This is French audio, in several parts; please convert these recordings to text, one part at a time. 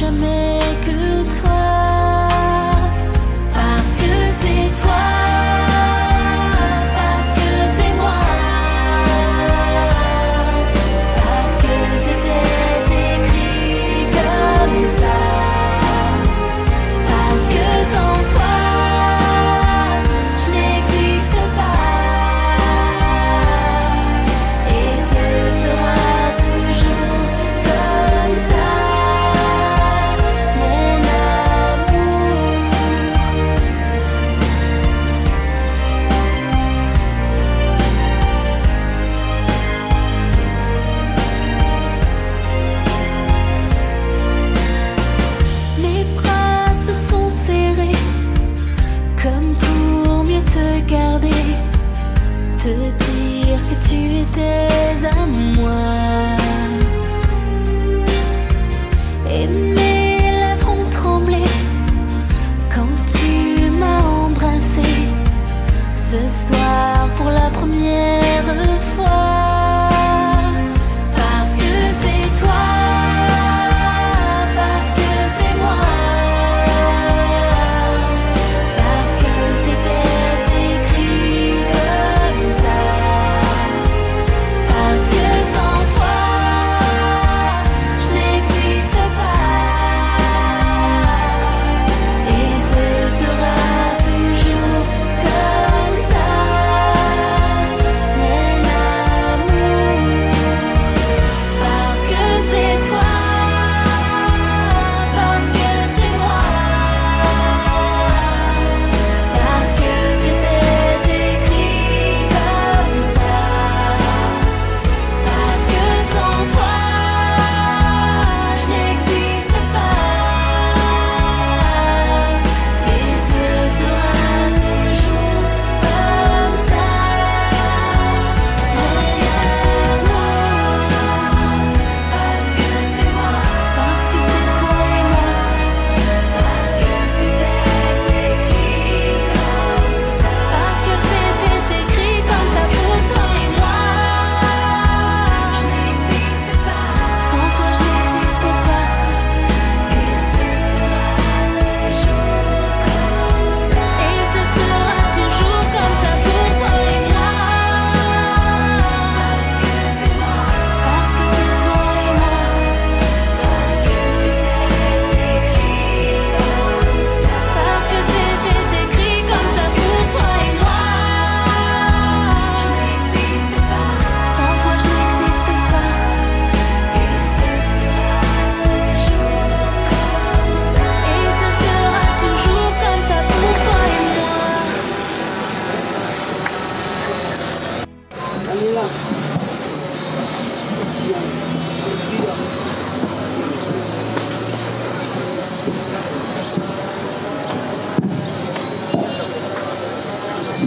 jamais que toi, parce que c'est toi. Te dire que tu étais à moi, et mes lèvres ont tremblé quand tu m'as embrassé ce soir pour la première fois, parce que c'est toi.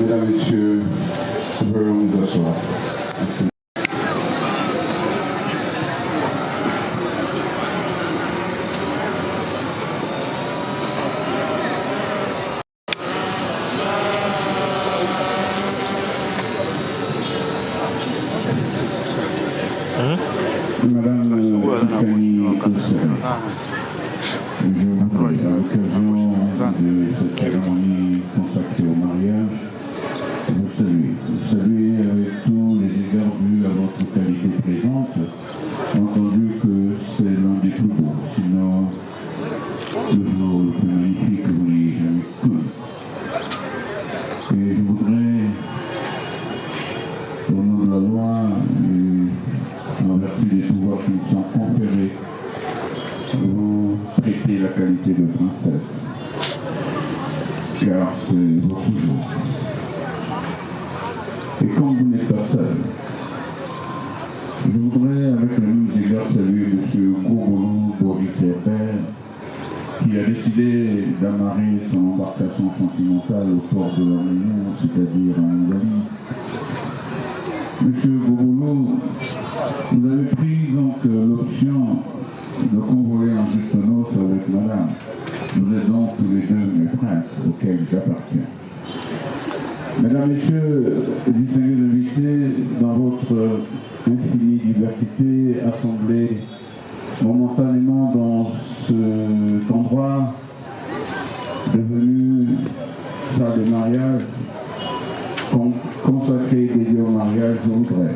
Mesdames, Messieurs, veuillez vous asseoir. Madame Tiffany Koussel, je voudrais, à l'occasion de cette cérémonie consacrée au mariage, vous saluer avec tous les égards dus à votre qualité présente, entendu que c'est l'un des plus beaux, sinon le jour le plus magnifique que vous n'ayez jamais connu. Et je voudrais, au nom de la loi et en vertu des pouvoirs qui nous sont conférés, vous prêter la qualité de princesse, car c'est votre jour. Et quand vous n'êtes pas seul, je voudrais avec le même égard saluer M. Gouroulou Boris Père, qui a décidé d'amarrer son embarcation sentimentale au port de la Réunion, c'est-à-dire en Italie. M. Gouroulou, vous avez pris donc l'option de convoler en juste noces avec madame. Vous êtes donc tous les deux mes princes auxquels j'appartiens. Mesdames, Messieurs, distingués invités, dans votre infinie diversité assemblée momentanément dans cet endroit devenu salle de mariage, consacré et dédié au mariage, je voudrais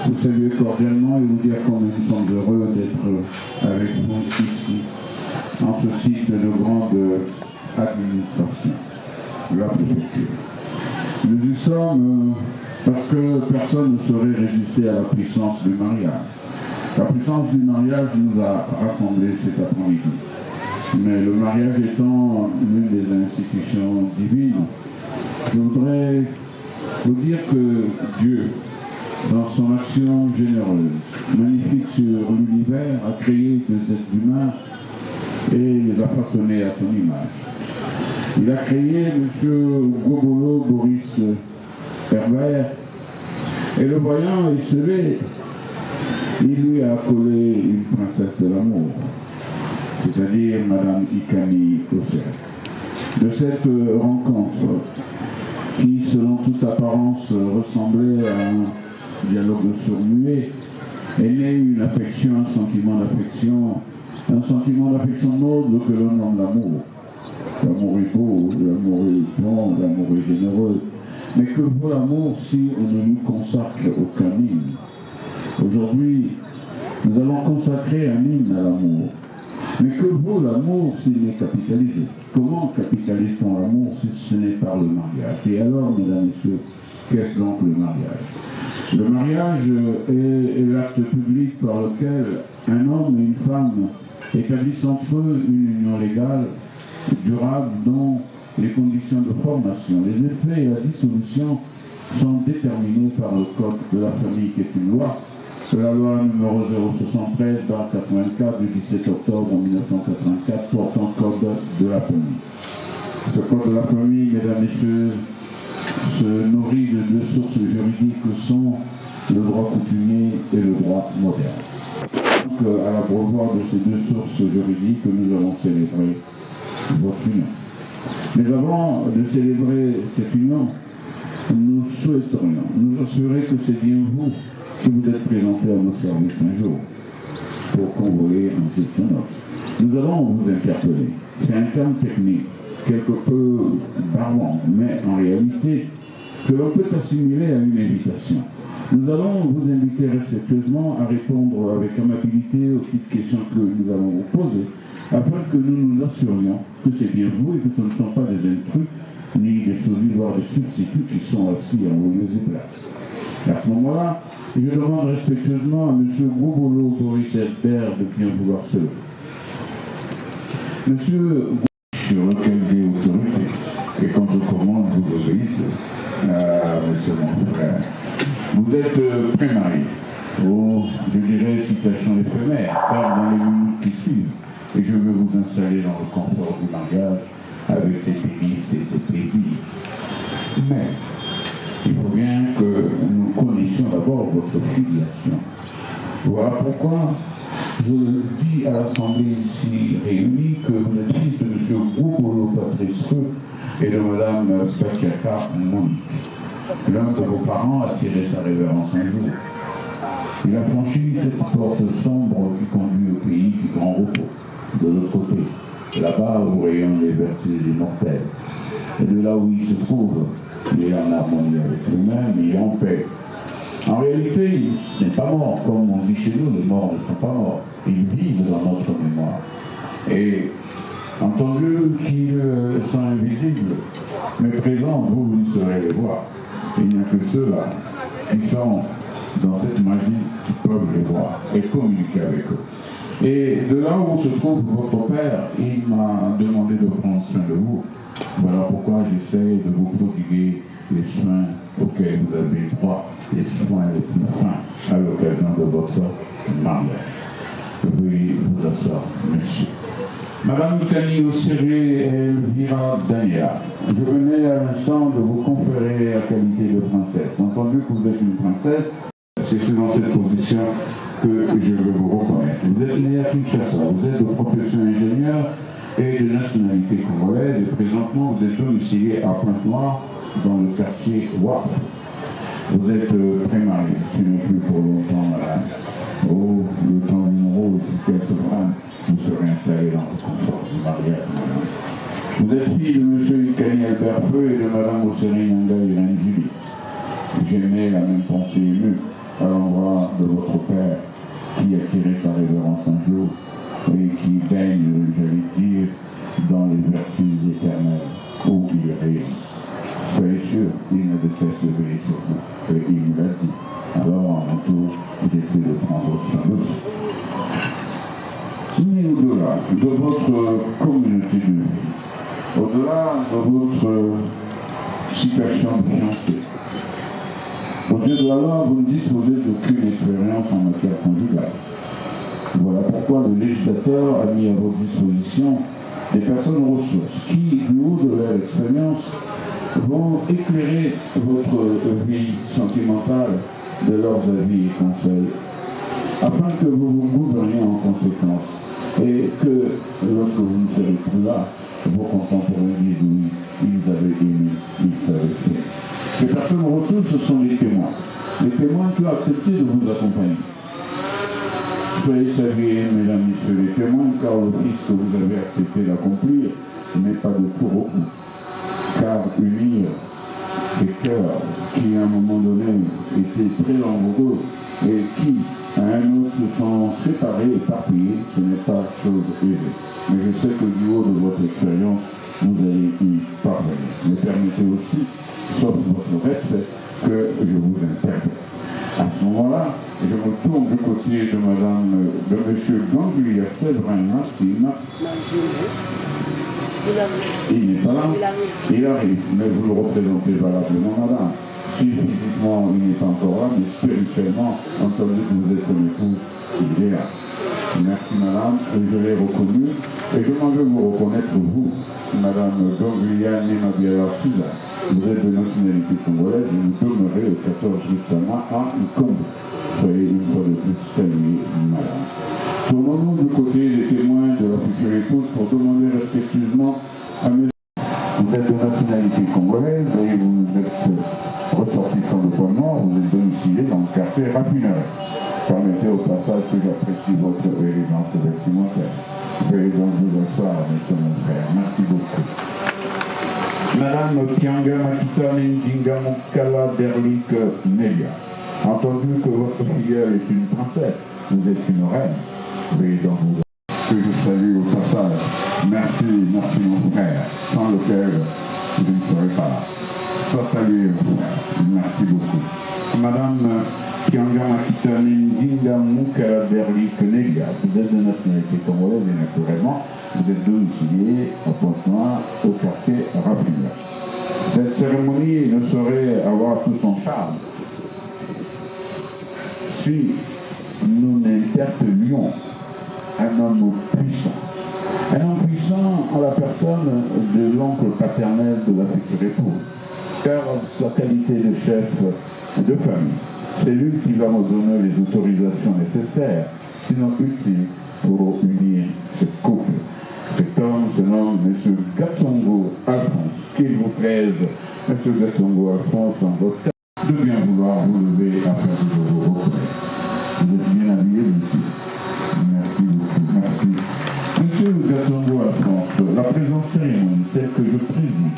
vous saluer cordialement et vous dire combien nous sommes heureux d'être avec vous ici, en ce site de grande administration, la préfecture. Nous y sommes parce que personne ne saurait résister à la puissance du mariage. La puissance du mariage nous a rassemblés cet après-midi. Mais le mariage étant l'une des institutions divines, je voudrais vous dire que Dieu, dans son action généreuse, magnifique sur l'univers, a créé des êtres humains et les a façonnés à son image. Il a créé M. Gobolo Boris Herbert, et le voyant esselé, il lui a collé une princesse de l'amour, c'est-à-dire Madame Ikani Osser. De cette rencontre, qui selon toute apparence ressemblait à un dialogue sourd-muet, est née une affection, un sentiment d'affection noble que l'on nomme l'amour. L'amour est beau, l'amour est bon, l'amour est généreux. Mais que vaut l'amour si on ne lui consacre aucun hymne? Aujourd'hui, nous allons consacrer un hymne à l'amour. Mais que vaut l'amour s'il est capitalisé? Comment capitalise-t-on l'amour si ce n'est par le mariage? Et alors, mesdames et messieurs, qu'est-ce donc le mariage? Le mariage est l'acte public par lequel un homme et une femme établissent entre eux une union légale, durable, dont les conditions de formation, les effets et la dissolution sont déterminés par le code de la famille qui est une loi, la loi numéro 073/84 du 17 octobre 1984 portant code de la famille. Ce code de la famille, mesdames et messieurs, se nourrit de deux sources juridiques que sont le droit coutumier et le droit moderne. Donc, à l'abreuvoir de ces deux sources juridiques, nous allons célébrer votre union. Mais avant de célébrer cette union, nous souhaiterions nous assurer que c'est bien vous qui vous êtes présenté à nos services un jour pour convoyer un section noce. Nous allons vous interpeller. C'est un terme technique, quelque peu barbant, mais en réalité, que l'on peut assimiler à une invitation. Nous allons vous inviter respectueusement à répondre avec amabilité aux petites questions que nous allons vous poser, afin que nous nous assurions que c'est bien vous et que ce ne sont pas des intrus, ni des sous-dieux, voire des substituts qui sont assis en vos lieux et places. À ce moment-là, je demande respectueusement à M. Gobolo Boris Herbert de bien vouloir se lever. Monsieur, sur lequel j'ai autorité, et quand je commande, vous obéissez. Monsieur mon frère, vous êtes pré-marié, ou je dirais citation éphémère, car dans les minutes qui suivent, et je veux vous installer dans le confort du mariage avec ses délices et ses plaisirs. Mais il faut bien que nous connaissions d'abord votre filiation. Voilà pourquoi je dis à l'Assemblée ici réunie que vous êtes fils de M. Gobolo Patrice et de Mme Batiaka Monique. L'un de vos parents a tiré sa révérence un jour. Il a franchi cette porte sombre qui conduit au pays du grand repos. De l'autre côté, là-bas où rayonnent les vertus immortelles. Et de là où il se trouve, il est en harmonie avec lui-même, il est en paix. En réalité, il n'est pas mort, comme on dit chez nous, les morts ne sont pas morts. Ils vivent dans notre mémoire. Et entendu qu'ils sont invisibles, mais présents, vous ne saurez les voir. Il n'y a que ceux-là qui sont dans cette magie qui peuvent les voir et communiquer avec eux. Et de là où se trouve votre père, il m'a demandé de prendre soin de vous. Voilà pourquoi j'essaie de vous prodiguer les soins auxquels vous avez droit, les soins les plus fins à l'occasion de votre mariage. Veuillez vous asseoir, monsieur. Madame Ikani Osser et Elvira Dania, je venais à l'instant de vous conférer la qualité de princesse. Entendu que vous êtes une princesse, c'est dans cette position que je veux vous reconnaître. Vous êtes né à Kinshasa, vous êtes de profession ingénieur et de nationalité congolaise, et présentement vous êtes domicilié à Pointe-Noire, dans le quartier Wap. Vous êtes très marié, ce n'est plus pour longtemps, madame. Oh, le temps d'une rose, qu'elle se êtes fille de M. Ikani Albert Feu et de Mme Osseri Nanga Irène Julie. J'aimais la même pensée émue à l'endroit de votre père qui a tiré sa révérence un jour et qui baigne, j'allais dire, dans les vertus éternelles où il règne. Soyez sûr, il ne cesse de veiller sur vous. Et il nous l'a dit. Alors, à mon tour, j'essaie de prendre soin de vous. Mais au-delà de votre communauté de vie, au-delà de votre situation de fiancé, au Dieu de la loi, vous ne disposez d'aucune expérience en matière conjugale. Voilà pourquoi le législateur a mis à votre disposition des personnes ressources qui, du haut de leur expérience, vont éclairer votre vie sentimentale de leurs avis et conseils, afin que vous vous gouverniez en conséquence et que, lorsque vous ne serez plus là, vos contemporains disent oui, ils avaient aimé, ils savaient faire. Ces personnes ressources, ce sont les témoins qui ont accepté de vous accompagner. Soyez salués, mesdames et messieurs les témoins, car l'office que vous avez accepté d'accomplir n'est pas de tout repos. Car unir des cœurs qui, à un moment donné, étaient très langoureux et qui, à un autre, se sont séparés, éparpillés, ce n'est pas chose aisée. Mais je sais que du haut de votre expérience, vous allez y parvenir. Mais permettez aussi, sauf votre respect, que je vous interpelle. À ce moment-là, je me tourne du côté de M. Ganglia Séverin Massine. Il n'est pas là, il arrive, mais vous le représentez valablement, madame. Si physiquement il n'est pas encore là, mais spirituellement, entendu que vous êtes son épouse, il est là. Merci madame, je l'ai reconnu, et je m'en veux vous reconnaître, vous, madame Ganglia Nemabiala Souza. Vous êtes de nationalité congolaise et vous demeurez au 14 justement à Congo. Soyez une fois de plus salués, madame. Tournons-nous du côté des témoins de la future épouse pour demander respectivement à mes... Vous êtes de nationalité congolaise et vous êtes ressortissant de Poinement, vous êtes domicilié dans le quartier Raffinerie. Permettez au passage que j'apprécie votre élégance vestimentaire. Veuillez donc vous asseoir, monsieur mon frère. Merci beaucoup. Madame Kianga Makita Ndinga Mukala Derlik Nelia, entendu que votre filleule est une princesse, vous êtes une reine. Veuillez donc vous que je salue au passage. Merci mon frère, sans lequel je ne serais pas là. Sois salué, mon frère. Merci beaucoup. Madame Kianga Makita Ndinga Mukala Derlik Nelia, vous êtes de nationalité congolaise et naturellement, vous êtes domicilié à Pointe-Noire, au quartier Raffinerie. Cette cérémonie ne saurait avoir tout son charme si nous n'interpellions un homme puissant. Un homme puissant en la personne de l'oncle paternel de la future épouse, car sa qualité de chef de famille, c'est lui qui va me donner les autorisations nécessaires, sinon utiles, pour unir ce couple. Cet homme se nomme M. Gatsongo Alphonse. Qu'il vous plaise, M. Gatsongo Alphonse, en votre cas, de bien vouloir vous lever afin que je vous reconnaisse. Vous êtes bien habillé, monsieur. Merci beaucoup. Merci. M. Gatsongo Alphonse, la présente cérémonie, celle que je préside,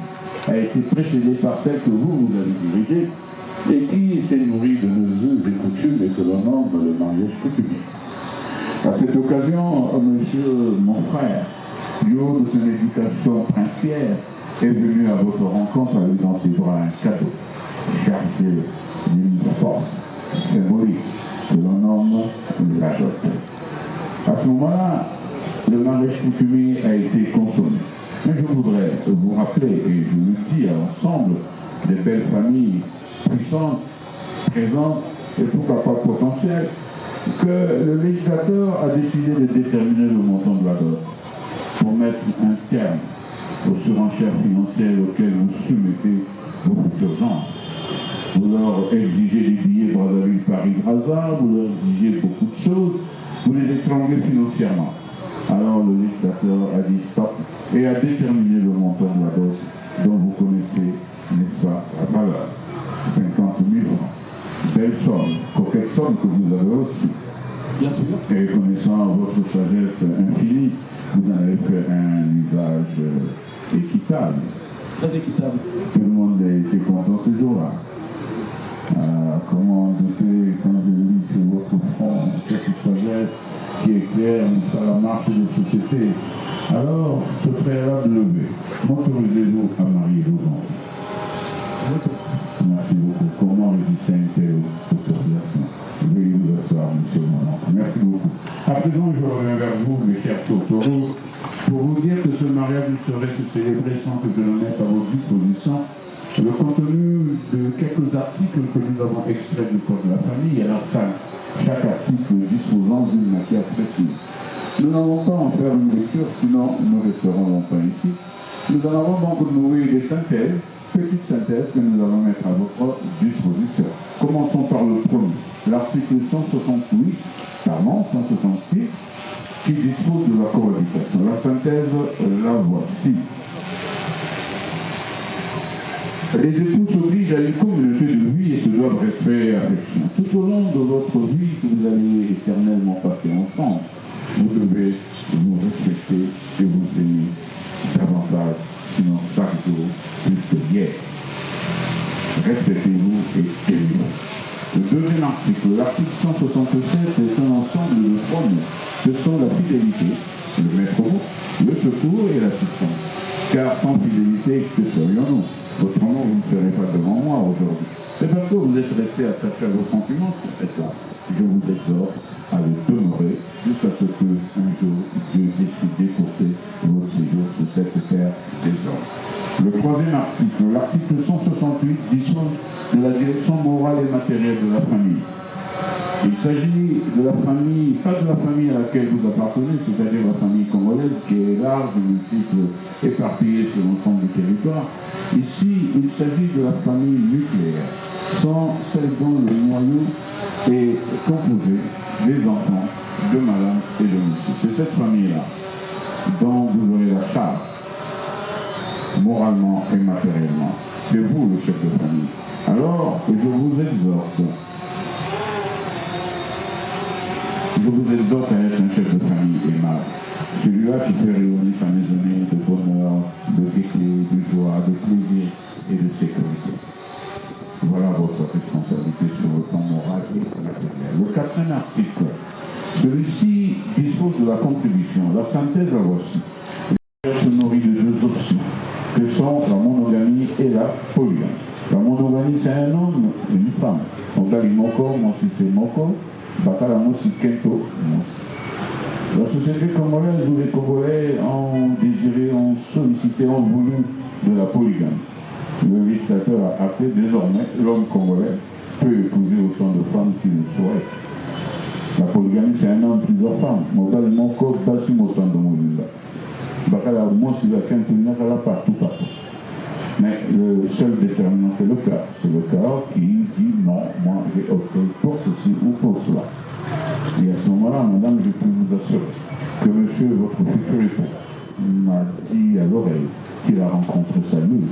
a été précédée par celle que vous avez dirigée et qui s'est nourrie de nos us et coutumes et que l'on nomme le mariage coutumier. À cette occasion, monsieur, mon frère, du haut de son éducation princière, est venu à votre rencontre avec dans ses bras un cadeau, chargé d'une force symbolique que l'on nomme la dot. À ce moment-là, le mariage coutumier a été consommé. Mais je voudrais vous rappeler, et je le dis à l'ensemble des belles familles puissantes, présentes et pourquoi pas potentielles, que le législateur a décidé de déterminer le montant de la dot pour mettre un terme aux surenchères financières auxquelles vous soumettez vos futurs gens. Vous leur exigez des billets Brazzaville-Paris-Brazza, vous leur exigez beaucoup de choses, vous les étranglez financièrement. Alors le législateur a dit stop et a déterminé le montant de la dot dont vous connaissez, n'est-ce pas, la valeur. 50 000 francs. Belle somme, coquette somme que vous avez reçue. Bien sûr. Et connaissant votre sagesse infinie, vous en avez fait un usage équitable. Très équitable. Tout le monde était content ce jour-là. Comment douter quand je lis sur votre front cette sagesse qui éclaire la marche de société. Alors, ce préalable levé, m'autorisez-vous à marier vos enfants? Merci beaucoup. Comment résister à une telle autorisation? Veuillez vous asseoir, monsieur mon oncle. Merci beaucoup. À présent, je reviens vers vous, mes chers tourtereaux, pour vous dire que ce mariage ne saurait se célébrer sans que je ne mette à votre disposition le contenu de quelques articles que nous avons extraits du Code de la famille, alors ça, chaque article disposant d'une matière précise. Nous n'allons pas en faire une lecture, sinon nous resterons longtemps ici. Nous en avons donc nourri des synthèses, petites synthèses que nous allons mettre à votre disposition. Commençons par le premier, l'article 168, pardon, 166, qui dispose de la cohabitation. La synthèse, la voici. Les époux s'obligent à une communauté de vie et se doivent respect et affection. Tout au long de votre vie que vous allez éternellement passer ensemble, vous devez vous respecter et vous aimer davantage, sinon chaque jour plus que hier. Respectez-vous et aimez-vous. Le deuxième article, l'article 167, est un ensemble de formes. Ce sont la fidélité, le maître mot, le secours et l'assistance. Car sans fidélité, que serions-nous? Autrement, vous ne serez pas devant moi aujourd'hui. C'est parce que vous êtes resté attaché à vos sentiments pour être là. Je vous exhorte à le demeurer jusqu'à ce que un jour Dieu décide d'écourter votre séjour sur cette terre des hommes. Le troisième article, l'article 168, dispose de la direction morale et matérielle de la famille. Il s'agit de la famille, pas de la famille à laquelle vous appartenez, c'est-à-dire la famille congolaise qui est large, multiple, éparpillée sur l'ensemble du territoire. Ici, il s'agit de la famille nucléaire, sans celle dont le noyau est composé des enfants, de madame et de monsieur. C'est cette famille-là dont vous aurez la charge, moralement et matériellement. C'est vous le chef de famille. Alors, je vous exhorte à être un chef de famille aimable. Celui-là qui fait rayonner sa maisonnée de bonheur, de gaieté, de joie, de plaisir et de sécurité. Voilà votre responsabilité sur le plan moral et matériel. Le quatrième article, celui-ci dispose de la contribution. La synthèse la voici. Elle se nourrit de deux options, que sont la monogamie et la polygamie. La monogamie, c'est un homme et une femme. On a moko, moi si c'est moko, bakala moi si kento, la société congolaise où les Congolais ont désiré, ont sollicité, ont voulu de la polygamie. Le législateur a acté désormais l'homme congolais peut épouser autant de femmes qu'il le souhaite. La polygamie, c'est un homme, plusieurs femmes. Mogal moko basi motan de molinga. Bakala moi si la kento nakala partout. Mais le seul déterminant, c'est le cœur. C'est le cœur qui dit non, moi j'ai opté pour ceci ou pour cela. Et à ce moment-là, madame, je peux vous assurer que monsieur, votre futur époux, m'a dit à l'oreille qu'il a rencontré sa lune.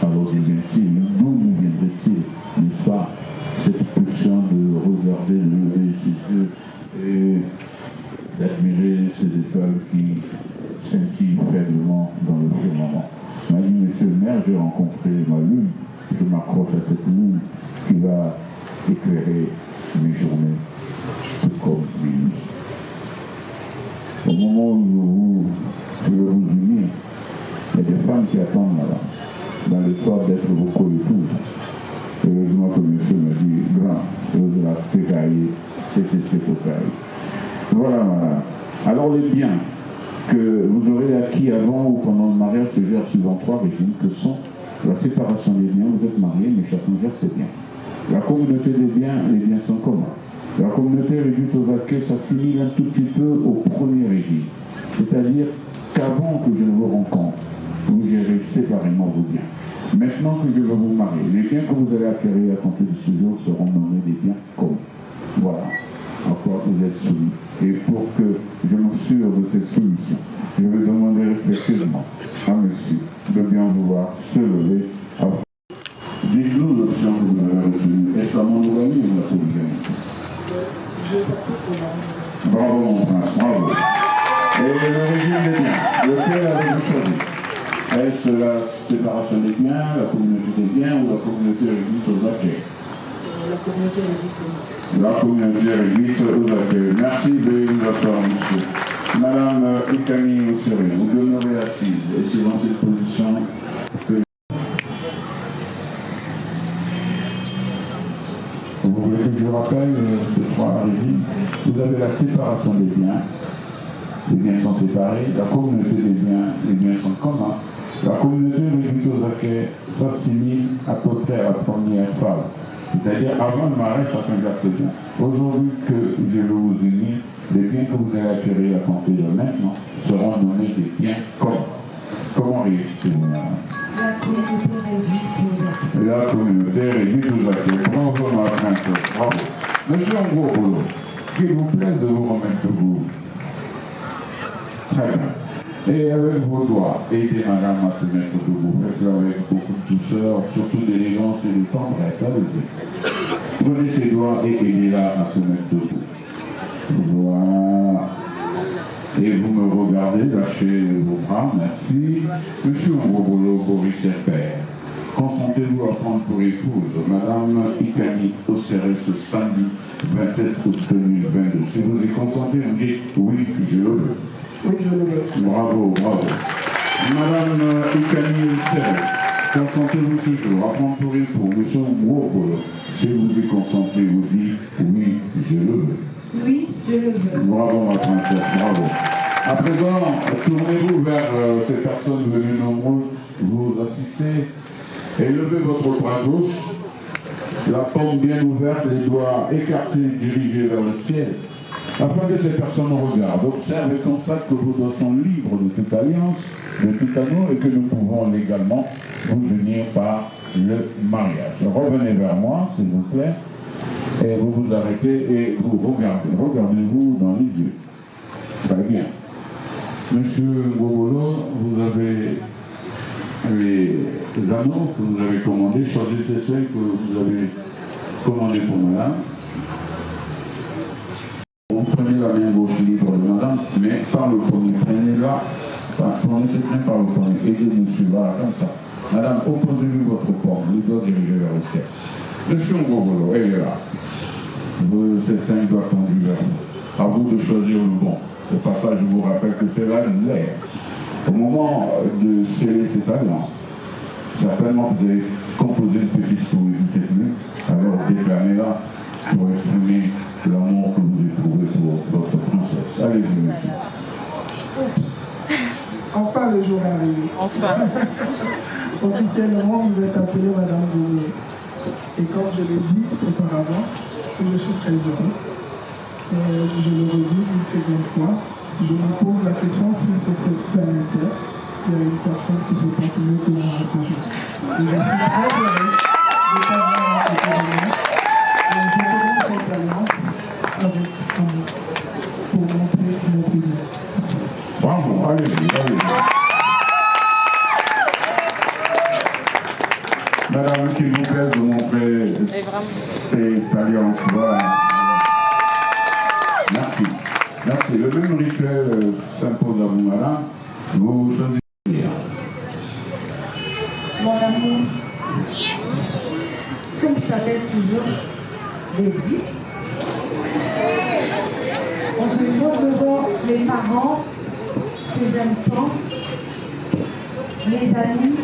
Alors d'où nous viendrait-il, n'est-ce pas, cette pulsion de regarder, de lever ses yeux et d'admirer ces étoiles qui scintillent faiblement dans le firmament. Il m'a dit, monsieur le maire, j'ai rencontré ma lune, je m'accroche à cette lune qui va éclairer mes journées, tout comme mes nuits. Au moment où je vais vous unir, il y a des femmes qui attendent là-bas, dans l'espoir d'être vos co-épouses. Heureusement que monsieur m'a dit, grand, c'est voilà, madame. Alors les biens que vous aurez acquis avant ou pendant le mariage se gèrent suivant trois régimes que sont la séparation des biens, vous êtes mariés, mais chacun gère ses biens. La communauté des biens, les biens sont communs. La communauté réduite aux acquis s'assimile un tout petit peu au premier régime. C'est-à-dire qu'avant que je ne vous rencontre, vous gérez séparément vos biens. Maintenant que je vais vous marier, les biens que vous allez acquérir à compter de ce jour seront nommés des biens communs. Voilà. Encore vous êtes soumis. Et pour que je m'assure de cette soumission, je vais demander respectueusement à monsieur de bien vouloir se lever. Dites-nous l'option que vous avez retenue. Est-ce la monogamie ou la polygamie? Bravo mon prince, bravo. Et le régime des biens, lequel avez-vous choisi? Est-ce la séparation des biens, la communauté des biens ou la communauté réduite aux acquets? La communauté réduite. La communauté réduite aux acquets. Merci de nous avoir, monsieur. Madame Ikani Ousséré, vous demeurez assise et c'est dans cette position que vous voulez que je rappelle ces trois régimes. Vous avez la séparation des biens. Les biens sont séparés. La communauté des biens, les biens sont communs. La communauté réduite aux acquets s'assimile à peu près à la première phase. C'est-à-dire, avant le mariage, chacun garde ses biens. Aujourd'hui que je vais vous unir, les biens que vous allez acquérir à compter de maintenant seront nommés des biens communs. Comment réussissez-vous, madame? La communauté réduite aux acquets. Bravo, ma princesse. Bravo. Monsieur Ngobolo, s'il vous plaît de vous remettre debout. Très bien. Et avec vos doigts, aidez madame à se mettre debout. Faites-le avec beaucoup de douceur, surtout d'élégance et de tendresse. Allez-y. Prenez ses doigts et aidez-la à se mettre debout. Voilà. Et vous me regardez, lâchez vos bras, merci. Monsieur Ngobolo Boris Père, consentez-vous à prendre pour épouse madame Ikani Ousséré ce samedi 27 août 2022. Si vous y consentez, vous dites oui, je le veux. Oui, je le veux. Bravo, bravo. Madame Ikani Ousséré, consentez-vous ce jour à prendre pour époux monsieur Ngobolo. Si vous y consentez, vous dites oui, je le veux. Oui, je le veux. Bravo, ma princesse, bravo. À présent, tournez-vous vers ces personnes venues nombreuses, vous assistez et levez votre bras gauche, la paume bien ouverte, les doigts écartés, dirigés vers le ciel, afin que ces personnes regardent, observent et constatent que vos doigts sont libres de toute alliance, de tout anneau et que nous pouvons légalement vous unir par le mariage. Revenez vers moi, s'il vous plaît. Et vous vous arrêtez et vous regardez. Regardez-vous dans les yeux. Très bien. Monsieur Ngobolo, vous avez les anneaux que vous avez commandés. Choisissez celles que vous avez commandées pour madame. Vous prenez la main gauche libre de madame, mais par le premier. Prenez-la, prenez cette main par le premier. Aidez monsieur, voilà, comme ça. Madame, opposez-lui votre corps, les doigts dirigés vers le ciel. Monsieur Ngobolo, elle est là. Ces 5 doigts tendus vers vous. À vous de choisir le bon. Au passage, je vous rappelle que c'est là l'air. Au moment de sceller cette alliance, certainement vous avez composé une petite poésie cette nuit, alors déclamez-la pour exprimer l'amour que vous éprouvez pour votre princesse. Allez-y, monsieur. Oups. Enfin, le jour est arrivé. Enfin. Officiellement, vous êtes appelée Madame Ngobolo. Et comme je l'ai dit auparavant, je suis très heureux. Je le redis une seconde fois. Je me pose la question si sur cette planète Terre, il y a une personne qui se porte mieux que moi à ce jour. Et je suis très heureux de savoir à côté de moi. Et je commence cette alliance avec amour pour montrer mon opinion. Merci. Bravo, allez-y, allez-y. Madame, s'il vous plaît, de montrer cette alliance. Voilà. Merci. Merci. Le même rituel s'impose à vous, madame. Vous choisissez. Mon amour, comme je t'appelle toujours, Leslie, on se voit devant les parents que j'aime tant, les amis,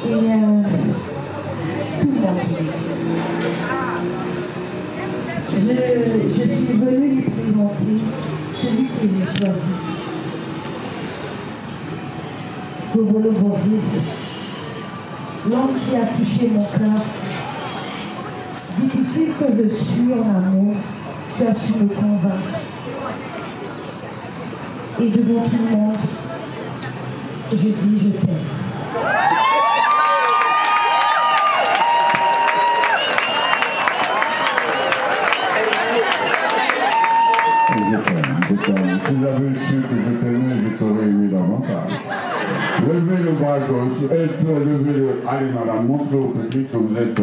et tout le monde. Je suis venue lui présenter celui que j'ai choisi. Ngobolo Boris, l'homme qui a touché mon cœur. Difficile que je suis en amour, tu as su me convaincre. Et devant tout le monde, je dis je t'aime. Si j'avais su que je t'aimais, je t'aurais aimé davantage. Levez le bras gauche, levez le... Allez madame, montrez au public que vous êtes...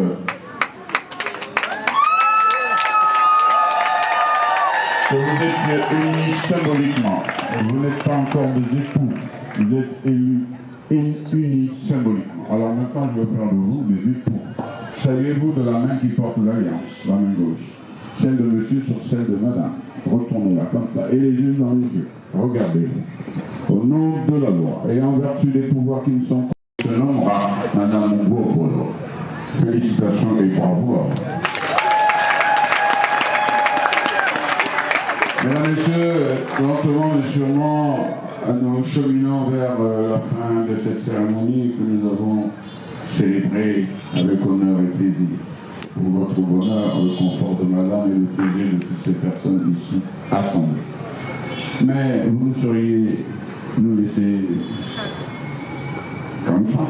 que vous êtes unis symboliquement. Vous n'êtes pas encore des époux, vous êtes unis symboliquement. Alors maintenant, je veux faire de vous des époux. Saluez-vous de la main qui porte l'alliance, la main gauche. Celle de monsieur sur celle de madame. Retournez-la comme ça, et les yeux dans les yeux. Regardez-vous. Au nom de la loi, et en vertu des pouvoirs qui ne sont pas, se nommera Madame Mungopolo. Félicitations et bravo à vous. Mesdames, Messieurs, lentement mais sûrement, nous cheminons vers la fin de cette cérémonie que nous avons célébrée avec honneur et plaisir. Pour votre bonheur, le confort de madame et le plaisir de toutes ces personnes ici assemblées. Mais vous ne sauriez nous laisser comme ça.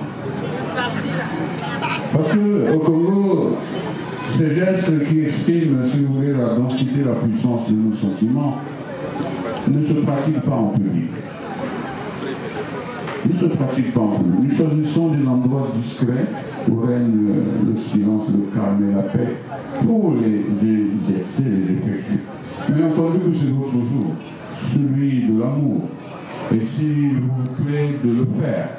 Parce qu'au Congo, ces gestes qui expriment, si vous voulez, la densité, la puissance de nos sentiments, ne se pratiquent pas en public. Ne se pratiquent pas en public. Nous choisissons des endroits discrets où règne le silence, le calme et la paix pour les exercer, les effectuer. Mais entendu que c'est votre jour, celui de l'amour. Et s'il vous plaît de le faire,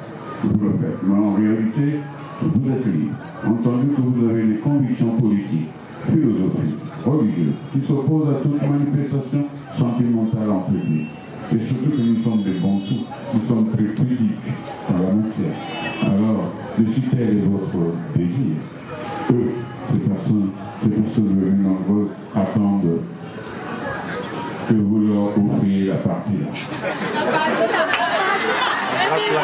vous le faites. Mais en réalité, vous êtes libre. Entendu que vous avez des convictions politiques, philosophiques, religieuses, qui s'opposent à toute manifestation sentimentale en public. Et surtout que nous sommes des bons sous, nous sommes très critiques en la matière. Alors, de si tel est votre désir, eux, ces personnes devenues nombreuses, attendent que vous leur offriez la partie là.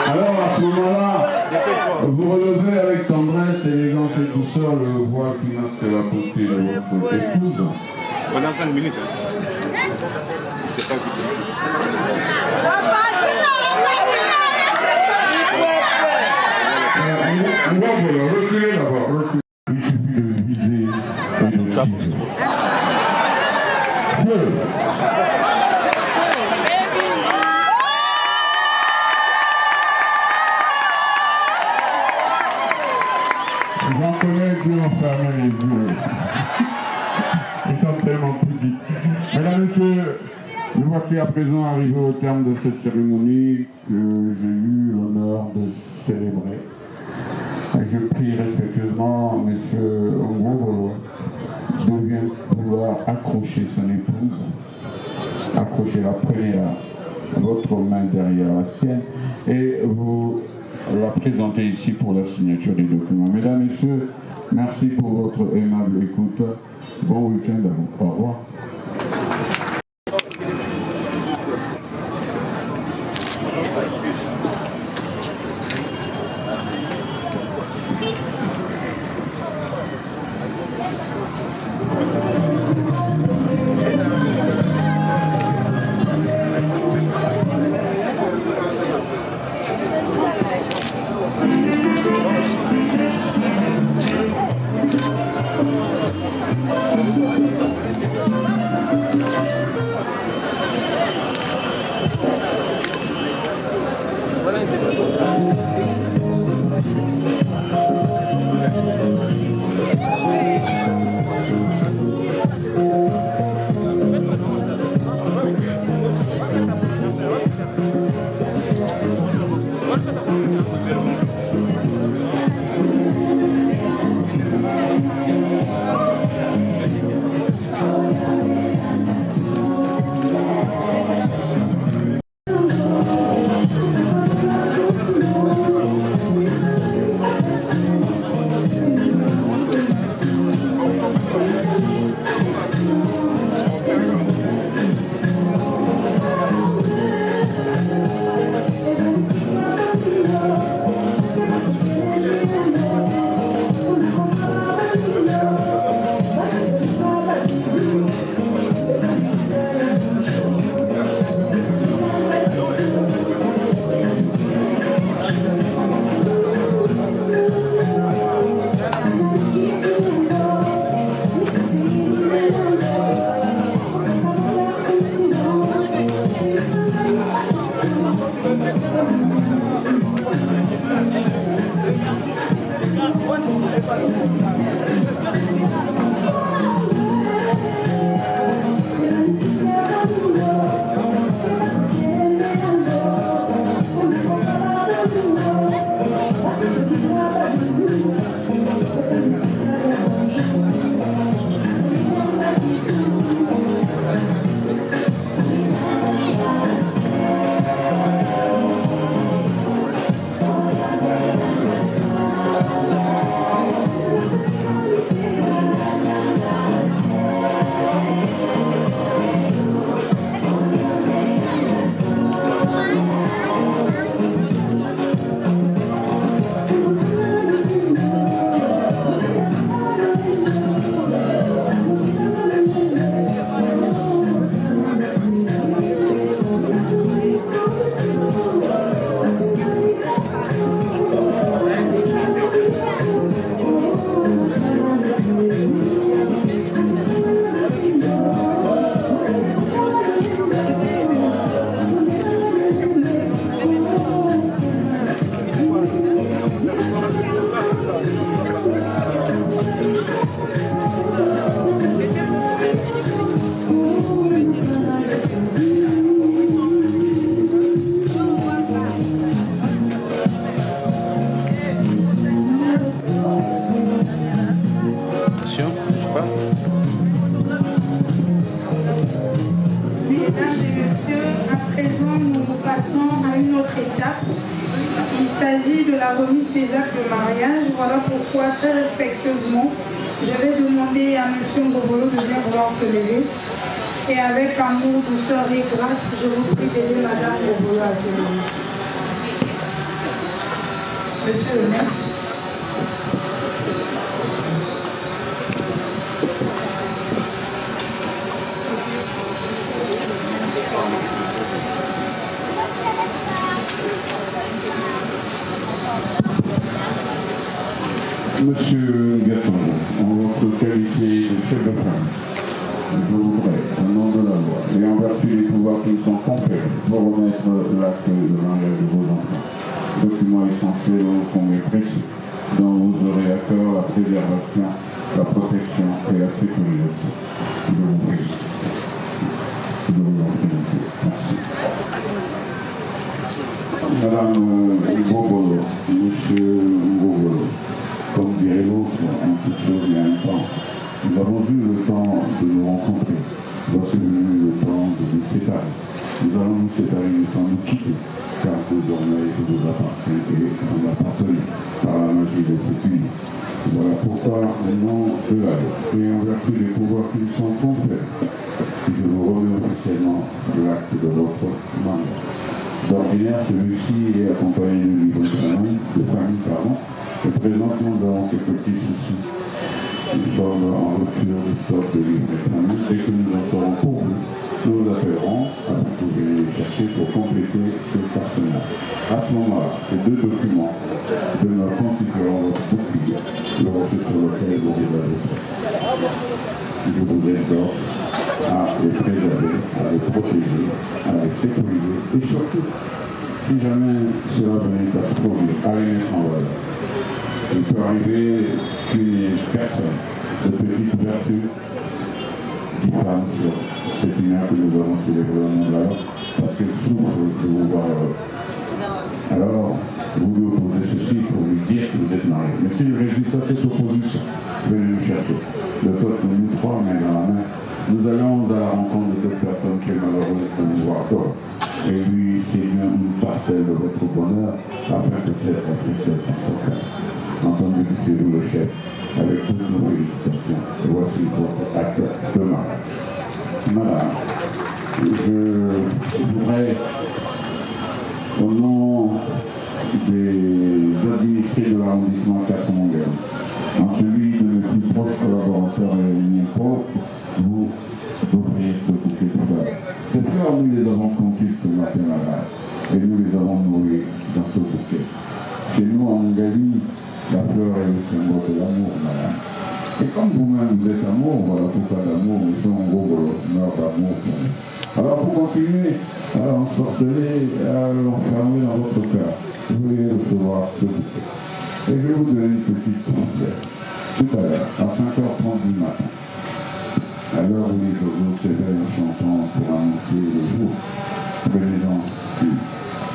Alors à ce moment-là, vous relevez avec tendresse, élégance et douceur le voile qui masque la beauté de votre épouse. Pendant 5 minutes. Reculez d'abord, reculez. Il suffit de viser et de tirer. J'en connais qui ont fermé les yeux. Ils sont tellement petits. Mesdames et messieurs, nous voici à présent arrivés au terme de cette cérémonie que j'ai eu l'honneur de célébrer. Et je prie respectueusement M. Ngobolo de bien vouloir accrocher son épouse. Accrochez-la, prenez-la, votre main derrière la sienne, et vous la présenter ici pour la signature des documents. Mesdames, Messieurs, merci pour votre aimable écoute. Bon week-end à vous. Au revoir. Thank you. passons à une autre étape. Il s'agit de la remise des actes de mariage. Voilà pourquoi, très respectueusement, je vais demander à M. Ngobolo de bien vouloir se lever. Et avec amour, douceur et grâce, je vous prie d'aider Mme Ngobolo à se lever. Monsieur le maire. Monsieur Gaton, en votre qualité de chef de famille, je voudrais, au nom de la loi, et en vertu des pouvoirs qui sont complets, vous remettre l'acte de mariage de vos enfants. Document essentiel au combien précis, dont vous aurez à cœur la préservation, la protection et la sécurisation. Je vous prie. Je vous en prie. Merci. Madame Ngobolo, Monsieur Ngobolo, comme dirait l'autre, en toute chose il y a un temps. Nous avons eu le temps de nous rencontrer. Voici venu le temps de nous séparer. Nous allons nous séparer sans nous quitter, car désormais je vous appartiens et vous m'appartenez par la magie de cette union. Voilà pourquoi, au nom de la loi et en vertu des pouvoirs qui sont complets, je vous remets officiellement l'acte de votre mariage. D'ordinaire, celui-ci est accompagné de livres de famille, pardon. Et présentement, nous avons quelques petits soucis. Nous sommes en rupture du stock de livres de famille. Dès que nous en serons pour vous, nous vous appellerons afin que vous veniez les chercher pour compléter ce personnage. À ce moment-là, ces deux documents constitueront votre bouclier, le rocher sur lequel vous réalisez. Je vous exhorte à les préserver, à les protéger, à les sécuriser et surtout, si jamais cela venait à se produire, à les mettre en valeur. Il peut arriver qu'une personne de petite vertu qui parle sur cette lumière que nous avons célébrée au nom de la loi, parce qu'elle souffre de vous voir heureux. Alors, vous lui opposez ceci pour lui dire que vous êtes marié. Mais s'il résiste à cette opposition, venez nous chercher. De sorte que nous trois, main dans la main, nous allons à la rencontre de cette personne qui est malheureuse de nous voir tort. Et lui séduire une parcelle de votre bonheur afin que cesse la tristesse en son cœur. Entendu que c'est vous le chef, avec toutes nos félicitations. Et voici votre acte de mariage. Madame, je voudrais, au nom des administrés de l'arrondissement 4 Mondial, en celui de mes plus proches collaborateurs et liens proches, vous offrir ce bouquet de fleurs. Ces fleurs, nous les avons conquis ce matin-là, et nous les avons nourries dans ce bouquet. Chez nous, en Ngalie, la fleur est le symbole de l'amour, madame. Et comme vous-même vous êtes amour, voilà pourquoi l'amour, nous sommes gros meurt d'amour. Alors pour continuer à l'ensorceler, à l'enfermer dans votre cœur, vous voulez recevoir ce bouquet. Et je vais vous donner une petite conseille. Tout à l'heure, à 5h30 du matin, à l'heure où les oiseaux s'éveillent en chantant pour annoncer le jour, prenez-en une,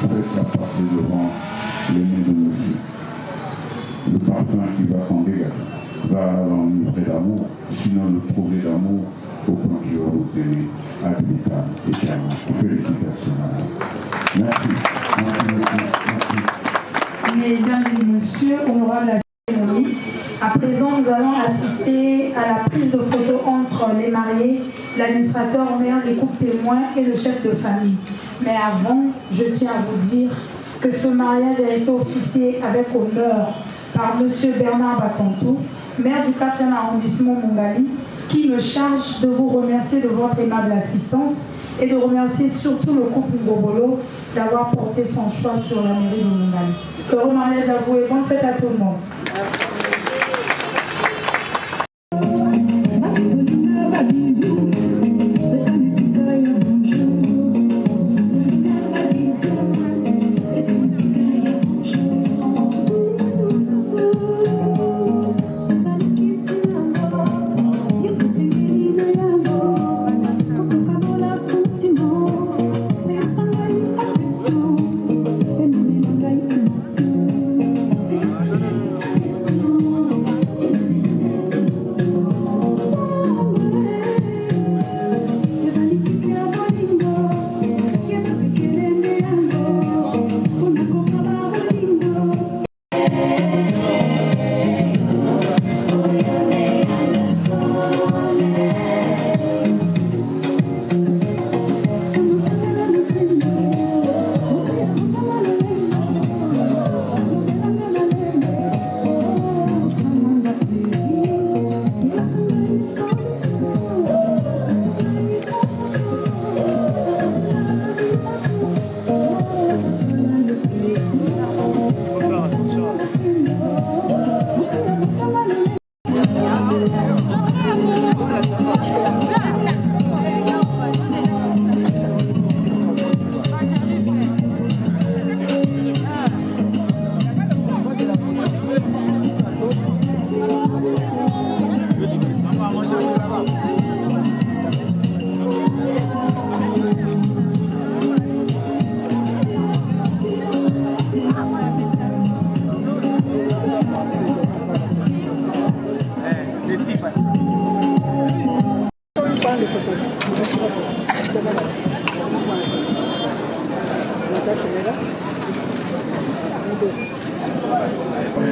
faites-la passer devant l'aîné de monsieur. Le parfum qui va s'en dégager va l'enivrer d'amour, sinon le trouver d'amour au point qu'il va vous aimer à l'hôpital également. Félicitations, madame. Merci. Merci. Mesdames et messieurs, on aura la cérémonie. À présent, nous allons assister à la prise de photo entre les mariés, l'administrateur en ayant des couples témoins et le chef de famille. Mais avant, je tiens à vous dire que ce mariage a été officié avec honneur par M. Bernard Batontou, maire du 4e arrondissement Mongali, qui me charge de vous remercier de votre aimable assistance et de remercier surtout le couple Ngobolo d'avoir porté son choix sur la mairie de Mongali. Heureux mariage à vous et bonne fête à tout le monde.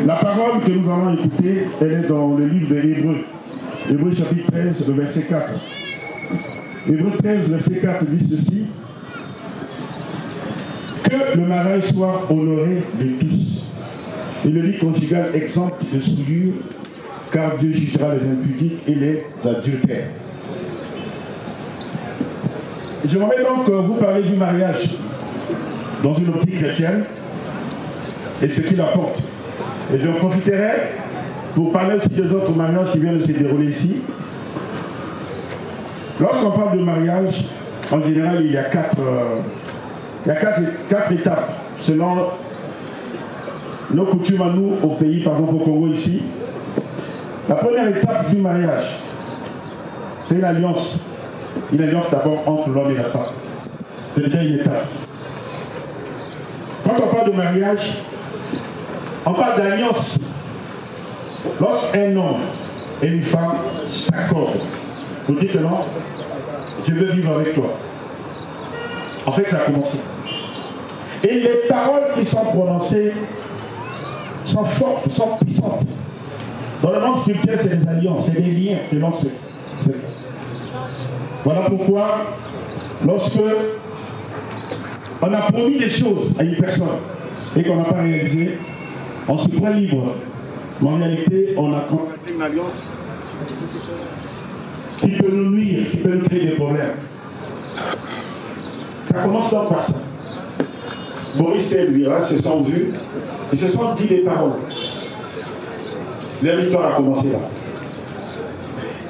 La parole que nous allons écouter, elle est dans le livre des Hébreux. Hébreux chapitre 13, le verset 4. Hébreux 13, verset 4 dit ceci. Que le mariage soit honoré de tous. Et le lit conjugal exempt de souillure, car Dieu jugera les impudiques et les adultères. J'aimerais donc vous parler du mariage dans une optique chrétienne et ce qu'il apporte. Et je profiterai pour parler aussi des autres mariages qui viennent de se dérouler ici. Lorsqu'on parle de mariage, en général, il y a quatre étapes selon nos coutumes à nous, au pays, par exemple au Congo ici. La première étape du mariage, c'est une alliance. Une alliance d'abord entre l'homme et la femme. C'est déjà une étape. Quand on parle de mariage, on parle d'alliance. Lorsqu'un homme et une femme s'accordent, vous dites que non, je veux vivre avec toi. En fait, ça a commencé. Et les paroles qui sont prononcées sont fortes, sont puissantes. Dans le monde spirituel, c'est des alliances, c'est des liens que l'on se fait. Voilà pourquoi, lorsque on a promis des choses à une personne et qu'on n'a pas réalisé, on se croit libre. Mais en réalité, on a contracté une alliance qui peut nous nuire, qui peut nous créer des problèmes. Ça commence donc par ça. Maurice et Elvira se sont vus, ils se sont dit des paroles. Leur histoire a commencé là.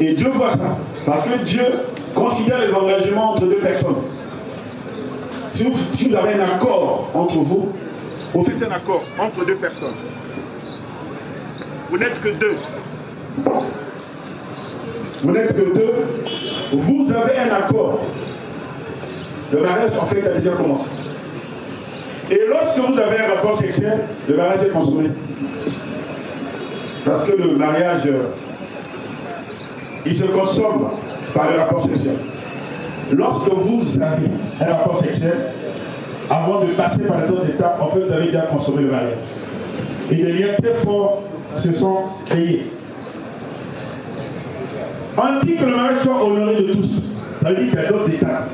Et Dieu voit ça, parce que Dieu considère les engagements entre deux personnes. Si vous avez un accord entre vous, vous faites un accord entre deux personnes. Vous n'êtes que deux. Vous n'êtes que deux. Vous avez un accord. Le mariage, en fait, a déjà commencé. Et lorsque vous avez un rapport sexuel, le mariage est consommé. Parce que le mariage, il se consomme par le rapport sexuel. Lorsque vous avez un rapport sexuel, avant de passer par les autres étapes, en fait, vous avez déjà consommé le mariage. Et des liens très forts se sont créés. On dit que le mariage soit honoré de tous. Ça veut dire qu'il y a d'autres étapes.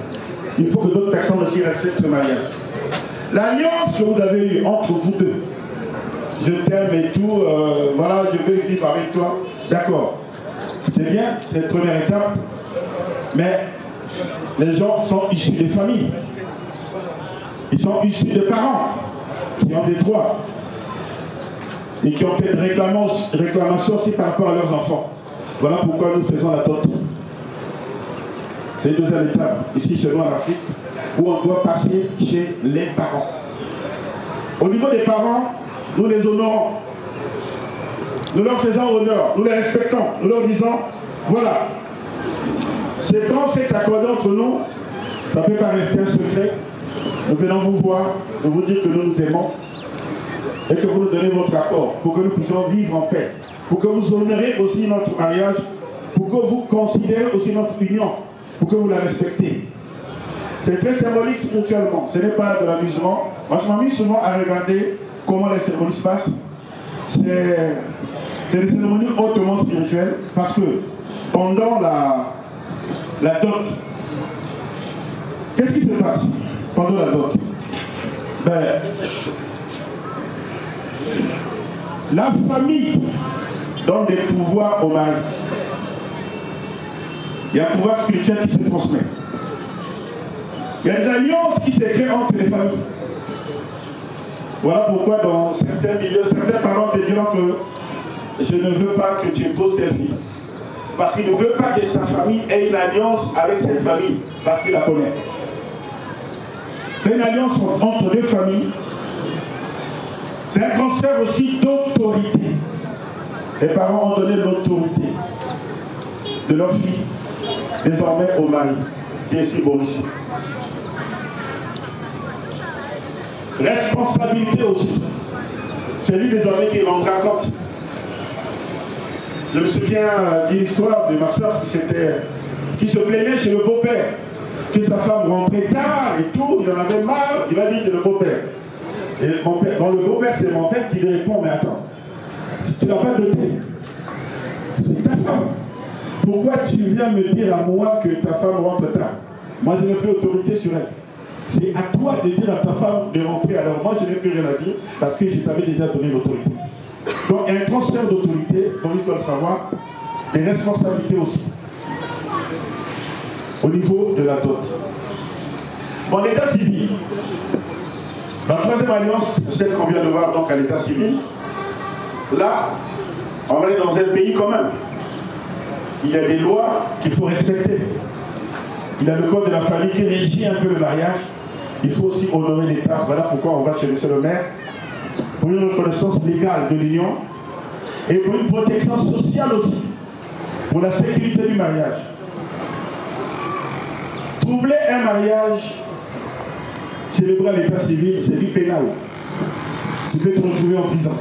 Il faut que d'autres personnes aussi respectent ce mariage. L'alliance que vous avez eue entre vous deux, je t'aime et tout, voilà, je veux vivre avec toi, d'accord. C'est bien, c'est la première étape, mais les gens sont issus des familles. Ils sont issus des parents qui ont des droits et qui ont fait des réclamations aussi par rapport à leurs enfants. Voilà pourquoi nous faisons la dot. C'est une deuxième étape, ici chez nous en Afrique, où on doit passer chez les parents. Au niveau des parents, nous les honorons. Nous leur faisons honneur, nous les respectons, nous leur disons, voilà, c'est quand c'est accordé entre nous, ça ne peut pas rester un secret. Nous venons vous voir, nous vous dire que nous nous aimons et que vous nous donnez votre accord pour que nous puissions vivre en paix, pour que vous honorez aussi notre mariage, pour que vous considérez aussi notre union, pour que vous la respectez. C'est très symbolique spirituellement, ce n'est pas de l'amusement. Moi je m'amuse souvent à regarder comment les cérémonies se passent. C'est des cérémonies hautement spirituelles parce que pendant la dot, qu'est-ce qui se passe pendant la dot? La famille donne des pouvoirs au mari. Il y a un pouvoir spirituel qui se transmet. Il y a des alliances qui se créent entre les familles. Voilà pourquoi dans certains milieux, certains parents te diront que je ne veux pas que tu épouses tes filles. Parce qu'il ne veut pas que sa famille ait une alliance avec cette famille, parce qu'il la connaît. C'est une alliance entre deux familles. C'est un transfert aussi d'autorité. Les parents ont donné l'autorité de leur fille, désormais au mari, qui est si beau ici. Responsabilité aussi. C'est lui désormais qui rendra compte. Je me souviens d'une histoire de ma soeur qui s'était qui se plaignait chez le beau-père, que sa femme rentrait tard et tout, il en avait marre, il va dire c'est le beau-père. Et mon père, dans le beau-père, c'est mon père qui lui répond, mais attends, si tu n'as pas doté, c'est ta femme. Pourquoi tu viens me dire à moi que ta femme rentre tard? Moi, je n'ai plus autorité sur elle. C'est à toi de dire à ta femme de rentrer. Alors moi, je n'ai plus rien à dire parce que je t'avais déjà donné l'autorité. Donc, il y a un transfert d'autorité, on risque de le savoir, des responsabilités aussi. Au niveau de la dot. En état civil, la troisième alliance, celle qu'on vient de voir donc à l'état civil, là, on est dans un pays quand même. Il y a des lois qu'il faut respecter. Il y a le code de la famille qui régit un peu le mariage. Il faut aussi honorer l'État. Voilà pourquoi on va chez monsieur le maire pour une reconnaissance légale de l'union et pour une protection sociale aussi, pour la sécurité du mariage. Troubler un mariage célébré à l'état civil, c'est du pénal. Tu peux te retrouver en prison.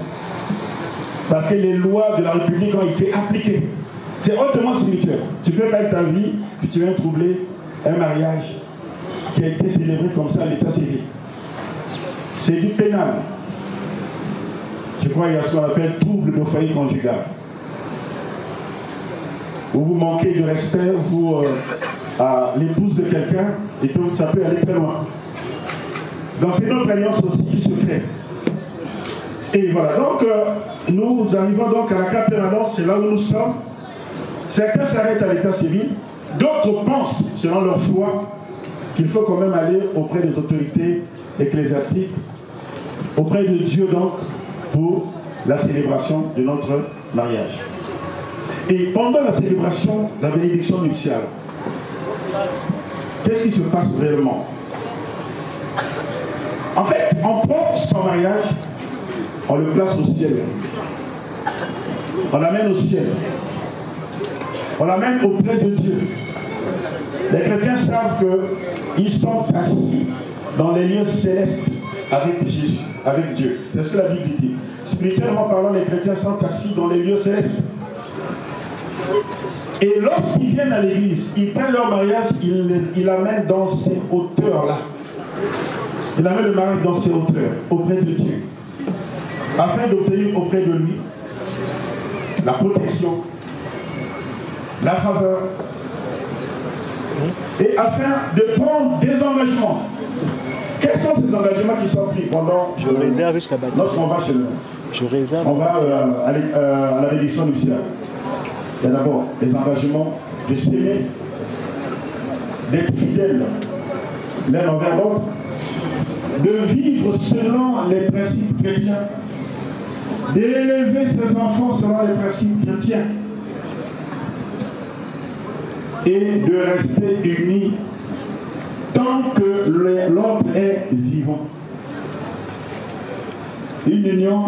Parce que les lois de la République ont été appliquées. C'est hautement spirituel. Tu peux perdre ta vie si tu viens troubler un mariage qui a été célébré comme ça à l'état civil. C'est du pénal. Je crois qu'il y a ce qu'on appelle trouble de foyer conjugal. Où vous manquez de respect, vous, à l'épouse de quelqu'un, et puis ça peut aller très loin. Donc c'est notre alliance aussi qui se crée. Et voilà, donc nous arrivons donc à la quatrième alliance, c'est là où nous sommes. Certains s'arrêtent à l'état civil, d'autres pensent, selon leur foi, qu'il faut quand même aller auprès des autorités ecclésiastiques, auprès de Dieu donc, pour la célébration de notre mariage. Et pendant la célébration, la bénédiction nuptiale, qu'est-ce qui se passe réellement? En fait, on prend son mariage, on le place au ciel. On l'amène au ciel. On l'amène auprès de Dieu. Les chrétiens savent qu'ils sont assis dans les lieux célestes avec Jésus, avec Dieu. C'est ce que la Bible dit. Spirituellement parlant, les chrétiens sont assis dans les lieux célestes. Et lorsqu'ils viennent à l'église, ils prennent leur mariage, ils l'amènent dans ces hauteurs-là. Ils amènent le mariage dans ces hauteurs, auprès de Dieu, afin d'obtenir auprès de lui la protection, la faveur, et afin de prendre des engagements. Quels sont ces engagements qui sont pris pendant lorsqu'on va chez le on va à la bénédiction nuptiale? Il y a d'abord les engagements de s'aimer, d'être fidèles l'un envers l'autre, de vivre selon les principes chrétiens, d'élever ses enfants selon les principes chrétiens et de rester unis tant que l'autre est vivant. Une union,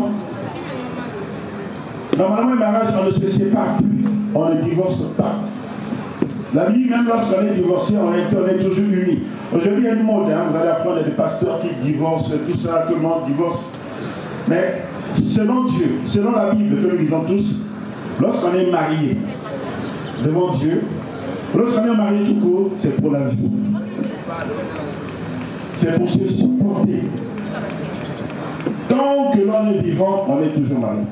normalement, le mariage, on ne se sépare plus, on ne divorce pas. La vie, même lorsqu'on est divorcé, on est toujours unis. Aujourd'hui, il y a une mode, hein, vous allez apprendre des pasteurs qui divorcent, tout ça, tout le monde divorce. Mais selon Dieu, selon la Bible que nous lisons tous, lorsqu'on est marié devant Dieu, lorsqu'on est marié tout court, c'est pour la vie. C'est pour se supporter. Tant que l'on est vivant, on est toujours marié.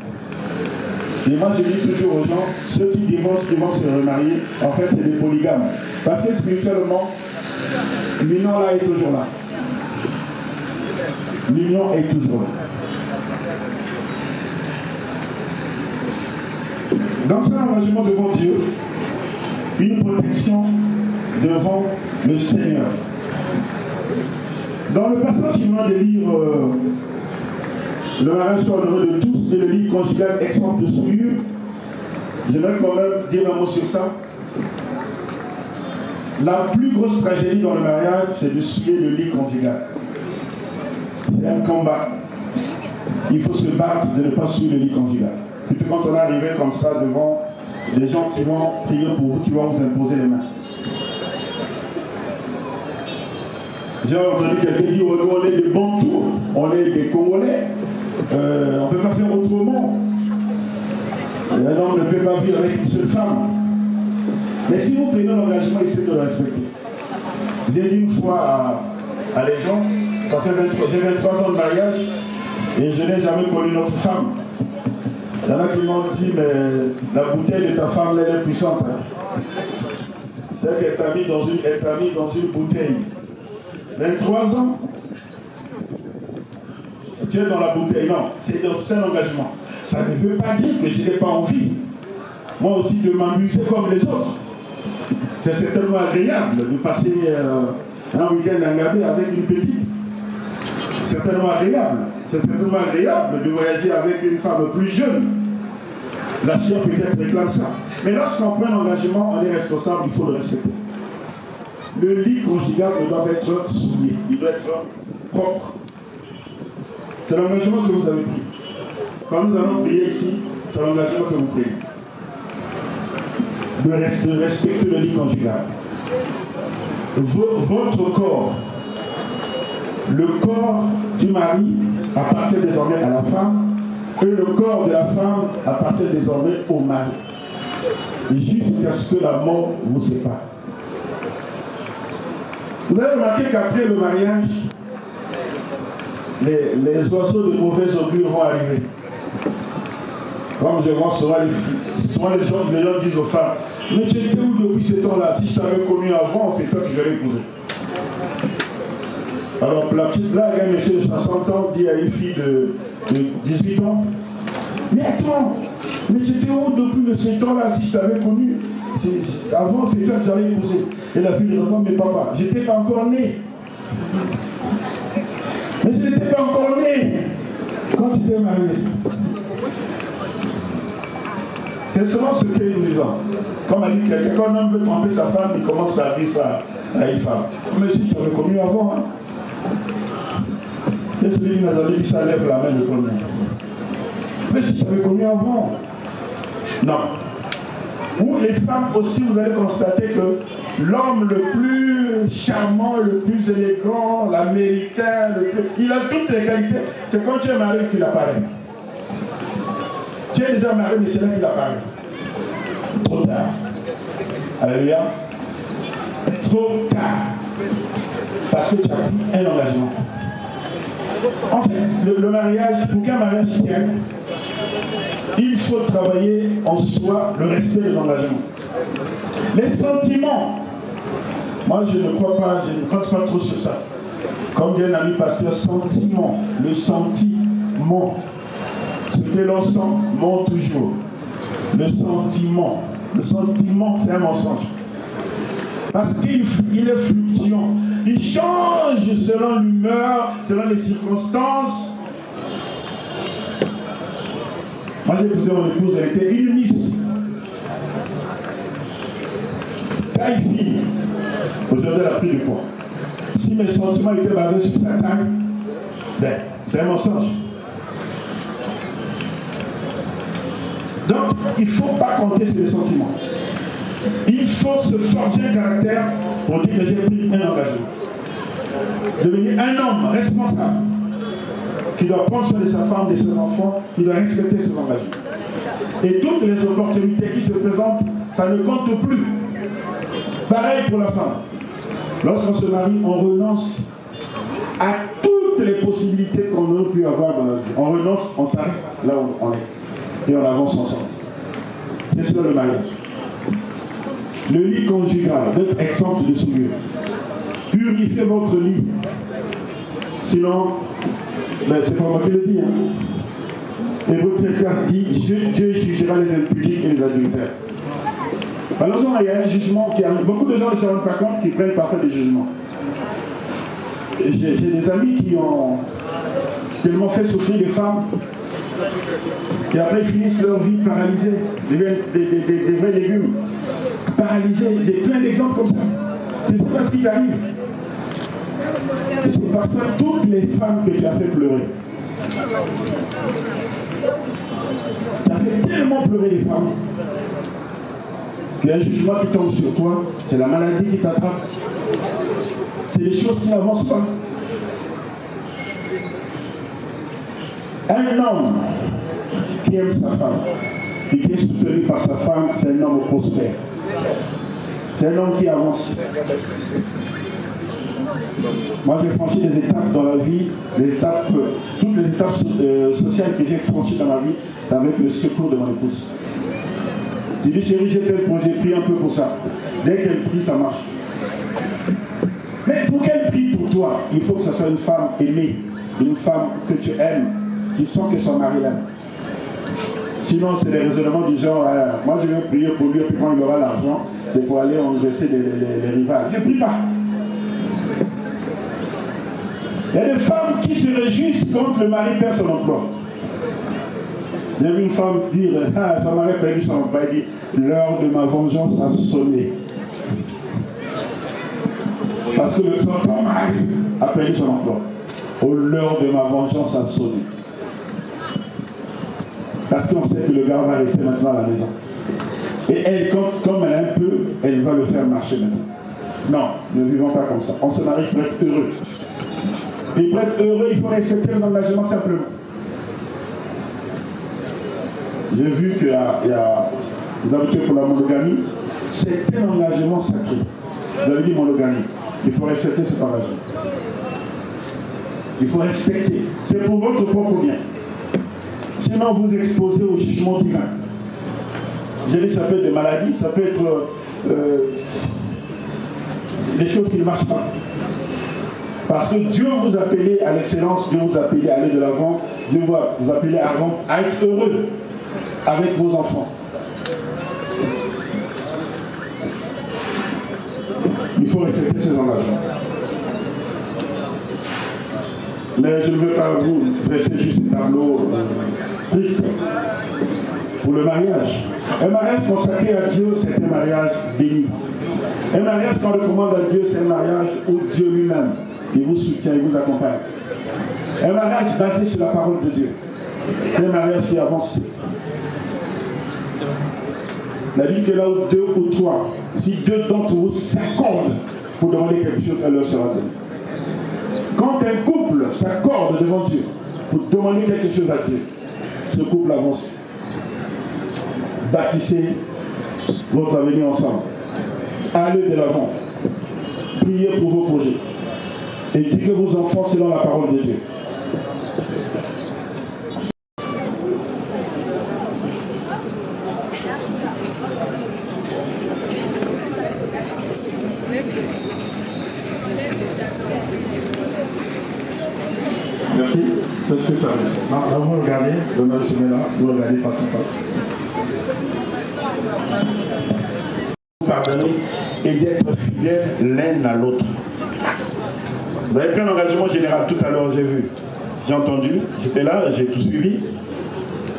Et moi, je dis toujours aux gens, ceux qui divorcent, qui vont se remarier, en fait, c'est des polygames. Parce que spirituellement, l'union là est toujours là. L'union est toujours là. Dans cet engagement devant Dieu, une protection devant le Seigneur. Dans le passage qui vient de lire le mariage soit heureux de tous et le lit conjugal exempt de souillure, j'aimerais quand même dire un mot sur ça. La plus grosse tragédie dans le mariage, c'est de souiller le lit conjugal. C'est un combat. Il faut se battre de ne pas souiller le lit conjugal. Plutôt quand on est arrivé comme ça devant des gens qui vont prier pour vous, qui vont vous imposer les mains. J'ai entendu quelqu'un dire, nous on est des Bantous, on est des Congolais, on ne peut pas faire autrement. Un homme ne peut pas vivre avec une seule femme. Mais si vous prenez l'engagement, essayez de le respecter. J'ai dit une fois à les gens, j'ai 23 ans de mariage et je n'ai jamais connu notre femme. Il y en a qui m'ont dit, mais la bouteille de ta femme, elle est puissante. C'est qu'elle t'a mis dans une bouteille. 23 ans, tu es dans la bouteille. Non, c'est un engagement. Ça ne veut pas dire que je n'ai pas envie, moi aussi, de m'amuser comme les autres. C'est certainement agréable de passer un week-end à Ngabé avec une petite. C'est certainement agréable. C'est certainement agréable de voyager avec une femme plus jeune. La chair peut-être réclame ça. Mais lorsqu'on prend un engagement, on est responsable, il faut le respecter. Le lit conjugal doit être souillé, il doit être propre. C'est l'engagement que vous avez pris. Quand nous allons prier ici, c'est l'engagement que vous prenez. De respecter le lit conjugal. Votre corps, le corps du mari appartient désormais à la femme et le corps de la femme appartient désormais au mari. Jusqu'à ce que la mort vous sépare. Vous avez remarqué qu'après le mariage, les oiseaux de mauvais augure vont arriver. Comme je vois souvent les gens disent aux femmes, mais tu étais où depuis ce temps-là? Si je t'avais connu avant, c'est toi que j'allais épouser. Alors la petite blague, un monsieur de 60 ans dit à une fille de 18 ans, mais attends, mais j'étais où depuis ce temps-là? Si je t'avais connu, avant c'est toi que j'allais épouser. Et la fille répond, mais papa, j'étais pas encore né. Mais je n'étais pas encore né quand tu t'es marié. C'est seulement ce que nous disons. Comme a dit quelqu'un, quand un homme veut tromper sa femme, il commence à dire ça à une femme. Mais si tu avais connu avant, hein? Et celui qui nous a dit ça lève la main le premier. Mais si tu avais connu avant. Non. Ou les femmes aussi, vous allez constater que l'homme le plus charmant, le plus élégant, l'américain, il a toutes les qualités. C'est quand tu es marié qu'il apparaît. Tu es déjà marié, mais c'est là qu'il apparaît. Trop tard. Alléluia. Trop tard. Parce que tu as pris un engagement. En fait, le mariage, pour qu'un mariage tienne, il faut travailler en soi le respect de l'engagement. Les sentiments, moi je ne crois pas, je ne compte pas trop sur ça. Comme dit un ami pasteur, sentiment, le sentiment. Ce que l'on sent monte toujours. Le sentiment c'est un mensonge. Parce qu'il est fluctuant. Il change selon l'humeur, selon les circonstances. Moi j'ai épousé mon épouse, elle était une Miss. Taille fine. Aujourd'hui elle a pris du poids. Si mes sentiments étaient basés sur sa taille, ben, c'est un mensonge. Donc, il ne faut pas compter sur les sentiments. Il faut se forger un caractère pour dire que j'ai pris un engagement. Devenir un homme responsable qui doit prendre soin de sa femme, de ses enfants, qui doit respecter ses engagements. Et toutes les opportunités qui se présentent, ça ne compte plus. Pareil pour la femme. Lorsqu'on se marie, on renonce à toutes les possibilités qu'on aurait pu avoir dans notre vie. On renonce, on s'arrête là où on est. Et on avance ensemble. C'est ça le mariage. Le lit conjugal, d'être exempt de souillure. Purifiez votre lit. Sinon, ben, c'est pas moi qui le dis. Hein. Et votre Ecclésiaste dit, Dieu jugera les impudiques et les adultères. Malheureusement, il y a un jugement qui arrive. Beaucoup de gens ne se rendent pas compte qu'ils prennent parfois des jugements. J'ai des amis qui ont tellement fait souffrir les femmes et après ils finissent leur vie paralysés, des vrais légumes, paralysés. J'ai plein d'exemples comme ça. Je ne sais pas ce qui t'arrive. Et c'est parfois toutes les femmes que tu as fait pleurer. Tu as fait tellement pleurer les femmes qu'il y a un jugement qui tombe sur toi, c'est la maladie qui t'attrape. C'est des choses qui n'avancent pas. Un homme qui aime sa femme et qui est soutenu par sa femme, c'est un homme prospère. C'est un homme qui avance. Moi, j'ai franchi des étapes dans la vie, toutes les étapes sociales que j'ai franchies dans ma vie, c'est avec le secours de mon épouse. J'ai dit, chérie, j'ai tel projet, prie un peu pour ça. Dès qu'elle prie, ça marche. Mais pour qu'elle prie pour toi, il faut que ce soit une femme aimée, une femme que tu aimes, qui sent que son mari l'aime. Sinon, c'est des raisonnements du genre, moi je vais prier pour lui, et puis quand il aura l'argent, c'est pour aller engraisser les rivales. Je ne prie pas. Il y a des femmes qui se réjouissent quand le mari perd son emploi. J'ai vu une femme dire, son mari a perdu son emploi, elle dit, l'heure de ma vengeance a sonné. Parce que son mari a perdu son emploi. L'heure de ma vengeance a sonné. Parce qu'on sait que le gars va rester maintenant à la maison. Et elle, comme elle a un peu, elle va le faire marcher maintenant. Non, ne vivons pas comme ça. On se marie pour être heureux. Et pour être heureux, il faut respecter l'engagement simplement. J'ai vu qu'il y a vous avez dit pour la monogamie, c'est un engagement sacré. Vous avez dit monogamie. Il faut respecter cet engagement. Il faut respecter. C'est pour votre propre bien. Sinon, vous exposez au jugement divin. J'ai dit, ça peut être des maladies, ça peut être des choses qui ne marchent pas. Parce que Dieu vous appelait à l'excellence, Dieu vous appelait à aller de l'avant, Dieu vous appelait à être heureux avec vos enfants. Il faut respecter ces engagements. Mais je ne veux pas vous dresser juste un tableau triste pour le mariage. Un mariage consacré à Dieu, c'est un mariage béni. Un mariage qu'on recommande à Dieu, c'est un mariage où Dieu lui-même, il vous soutient, il vous accompagne. Un mariage basé sur la parole de Dieu. C'est un mariage qui avance. La Bible que là où deux ou trois, si deux d'entre vous s'accordent pour demander quelque chose, elle leur sera donnée. Quand un couple s'accorde devant Dieu pour demander quelque chose à Dieu, ce couple avance. Bâtissez votre avenir ensemble. Allez de l'avant. Priez pour vos projets. Éduquez vos enfants selon la parole de Dieu. Merci. Non, là, vous regardez, le mal se met là, vous regardez face à face. Pardonner et d'être fidèles l'un à l'autre. Vous avez pris un engagement général tout à l'heure, j'ai vu. J'ai entendu, j'étais là, j'ai tout suivi.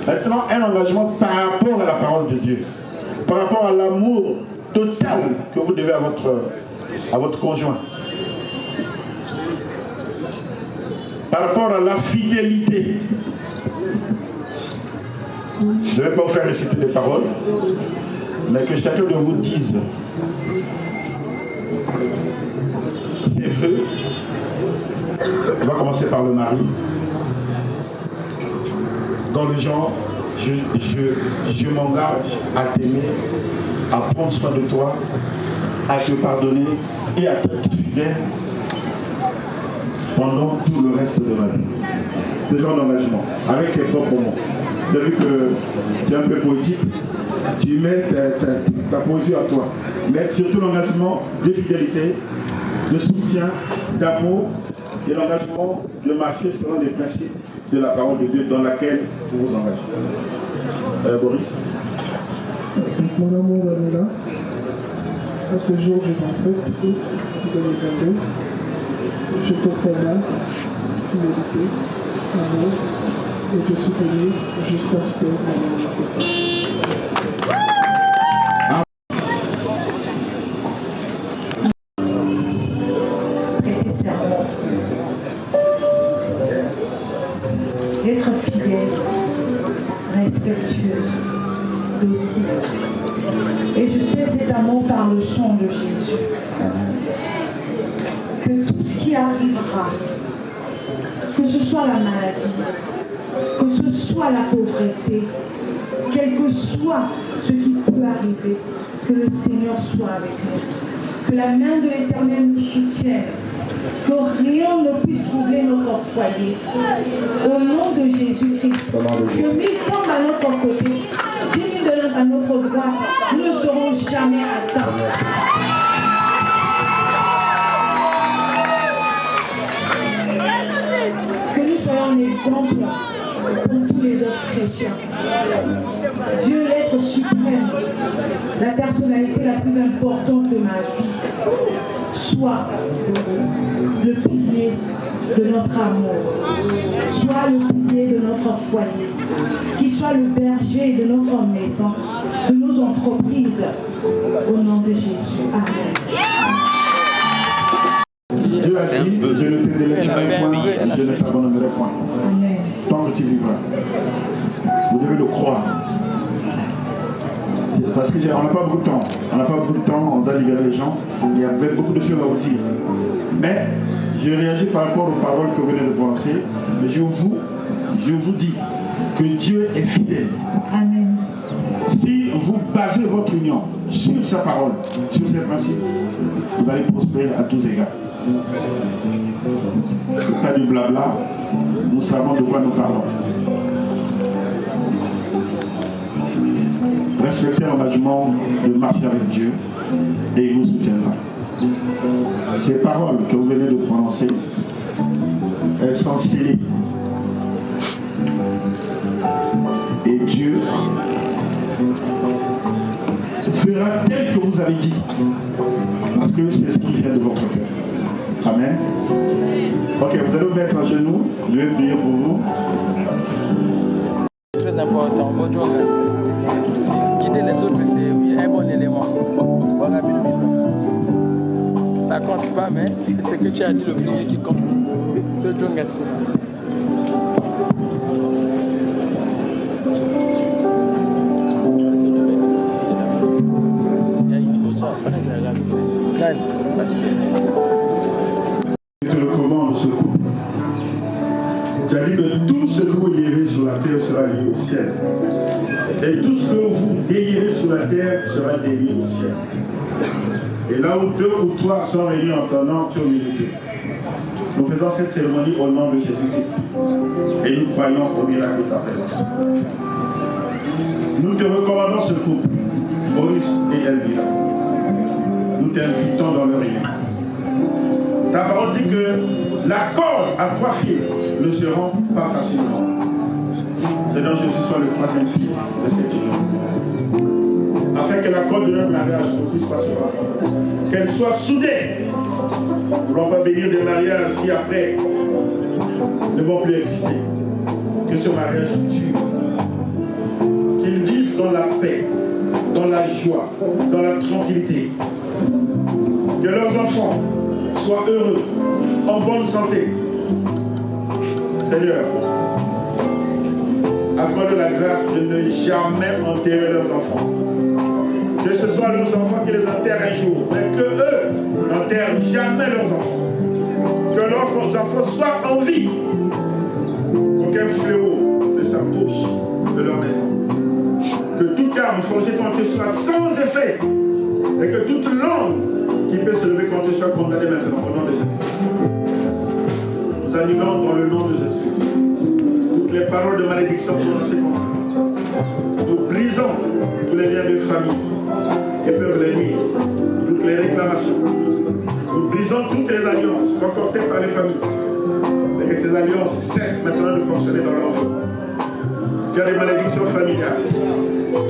Maintenant, un engagement par rapport à la parole de Dieu. Par rapport à l'amour total que vous devez à votre conjoint. Par rapport à la fidélité. Je ne vais pas vous faire réciter des paroles, mais que chacun de vous dise ses vœux. On va commencer par le mari. Dans le genre, je m'engage à t'aimer, à prendre soin de toi, à te pardonner et à t'être fidèle pendant tout le reste de ma vie. Ce genre d'engagement, avec tes propres mots. Tu as vu que tu es un peu poétique, tu mets ta poésie à toi. Mais surtout l'engagement de fidélité, de soutien, d'amour et l'engagement de marcher selon les principes de la parole de Dieu dans laquelle vous vous engagez. Boris. Mon amour Daniela, à ce jour du 27 août 2022, je te promets fidélité, amour et te soutenir jusqu'à ce que mon amour ne s'éteinte. D'être fidèle, respectueuse, docile. Et je sais cet amour par le sang de Jésus. Que tout ce qui arrivera, que ce soit la maladie, que ce soit la pauvreté, quel que soit ce qui peut arriver, que le Seigneur soit avec nous. Que la main de l'Éternel nous soutienne. Que rien ne puisse troubler notre foyer. Au nom de Jésus-Christ. Que 1000 tombent à notre côté, 10 000 à notre droite, nous ne serons jamais atteints. Que nous soyons un exemple pour tous les autres chrétiens. Dieu, l'être suprême, la personnalité la plus importante de ma vie, soit le pilier de notre amour, soit le pilier de notre foyer, qui soit le berger de notre maison, de nos entreprises, au nom de Jésus. Amen. Dieu a dit, je ne te délaisserai point, je ne t'abandonnerai point. Amen. Tant que tu vivras. Vous devez le croire. Parce qu'on n'a pas beaucoup de temps. On n'a pas beaucoup de temps, on doit libérer les gens. Il y a beaucoup de choses à vous dire. Mais je réagis par rapport aux paroles que vous venez de prononcer. Mais je vous dis que Dieu est fidèle. Amen. Si vous basez votre union sur sa parole, sur ses principes, vous allez prospérer à tous égards. C'est pas du blabla, nous savons de quoi nous parlons. Respectez l'engagement de marcher avec Dieu et il vous soutiendra. Ces paroles que vous venez de prononcer, elles sont scellées. Et Dieu fera tel que vous avez dit. Parce que c'est ce qui vient de votre cœur. Amen. Ok, vous allez vous mettre à genoux. Je vais prier pour vous. Très important. Bonjour. Guider les autres, c'est un bon élément. Ça compte pas, mais c'est ce que tu as dit, le premier qui compte. C'est Dieu merci. Je te recommande ce couple. Tu as dit que tout ce que vous lirez sur la terre sera lié au ciel. Et tout ce que vous délirez sur la terre sera délié au ciel. Et là où 2 ou 3 sont réunis en ton nom, tu es au milieu d'eux. Nous faisons cette cérémonie au nom de Jésus-Christ. Et nous croyons au miracle de ta présence. Nous te recommandons ce couple, Maurice et Elvira. Nous t'invitons dans leur union. Ta parole dit que la corde à 3 fils ne se rompt pas facilement. Seigneur Jésus soit le 3e fil de cette union. Afin que la corde de notre mariage ne puisse pas se rompre. Qu'elle soit soudée. Nous ne voulons pas bénir des mariages qui après ne vont plus exister. Que ce mariage dure. Qu'ils vivent dans la paix, dans la joie, dans la tranquillité. Que leurs enfants soient heureux, en bonne santé. Seigneur, accorde la grâce de ne jamais enterrer leurs enfants. Que ce soit leurs enfants qui les enterrent un jour, mais que eux n'enterrent jamais leurs enfants. Que leurs enfants soient en vie. Aucun fléau ne s'approche de leur maison. Que toute arme forgée contre eux soit sans effet. Et que toute langue qui peut se lever contre eux soit condamnée maintenant au nom de Jésus. Nous annulons dans le nom de Jésus toutes les paroles de malédiction prononcées contre eux. Nous brisons tous les liens de famille qui peuvent les nuire, toutes les réclamations. Nous brisons toutes les alliances concoctées par les familles. Et que ces alliances cessent maintenant de fonctionner dans leur vie. S'il y a des malédictions familiales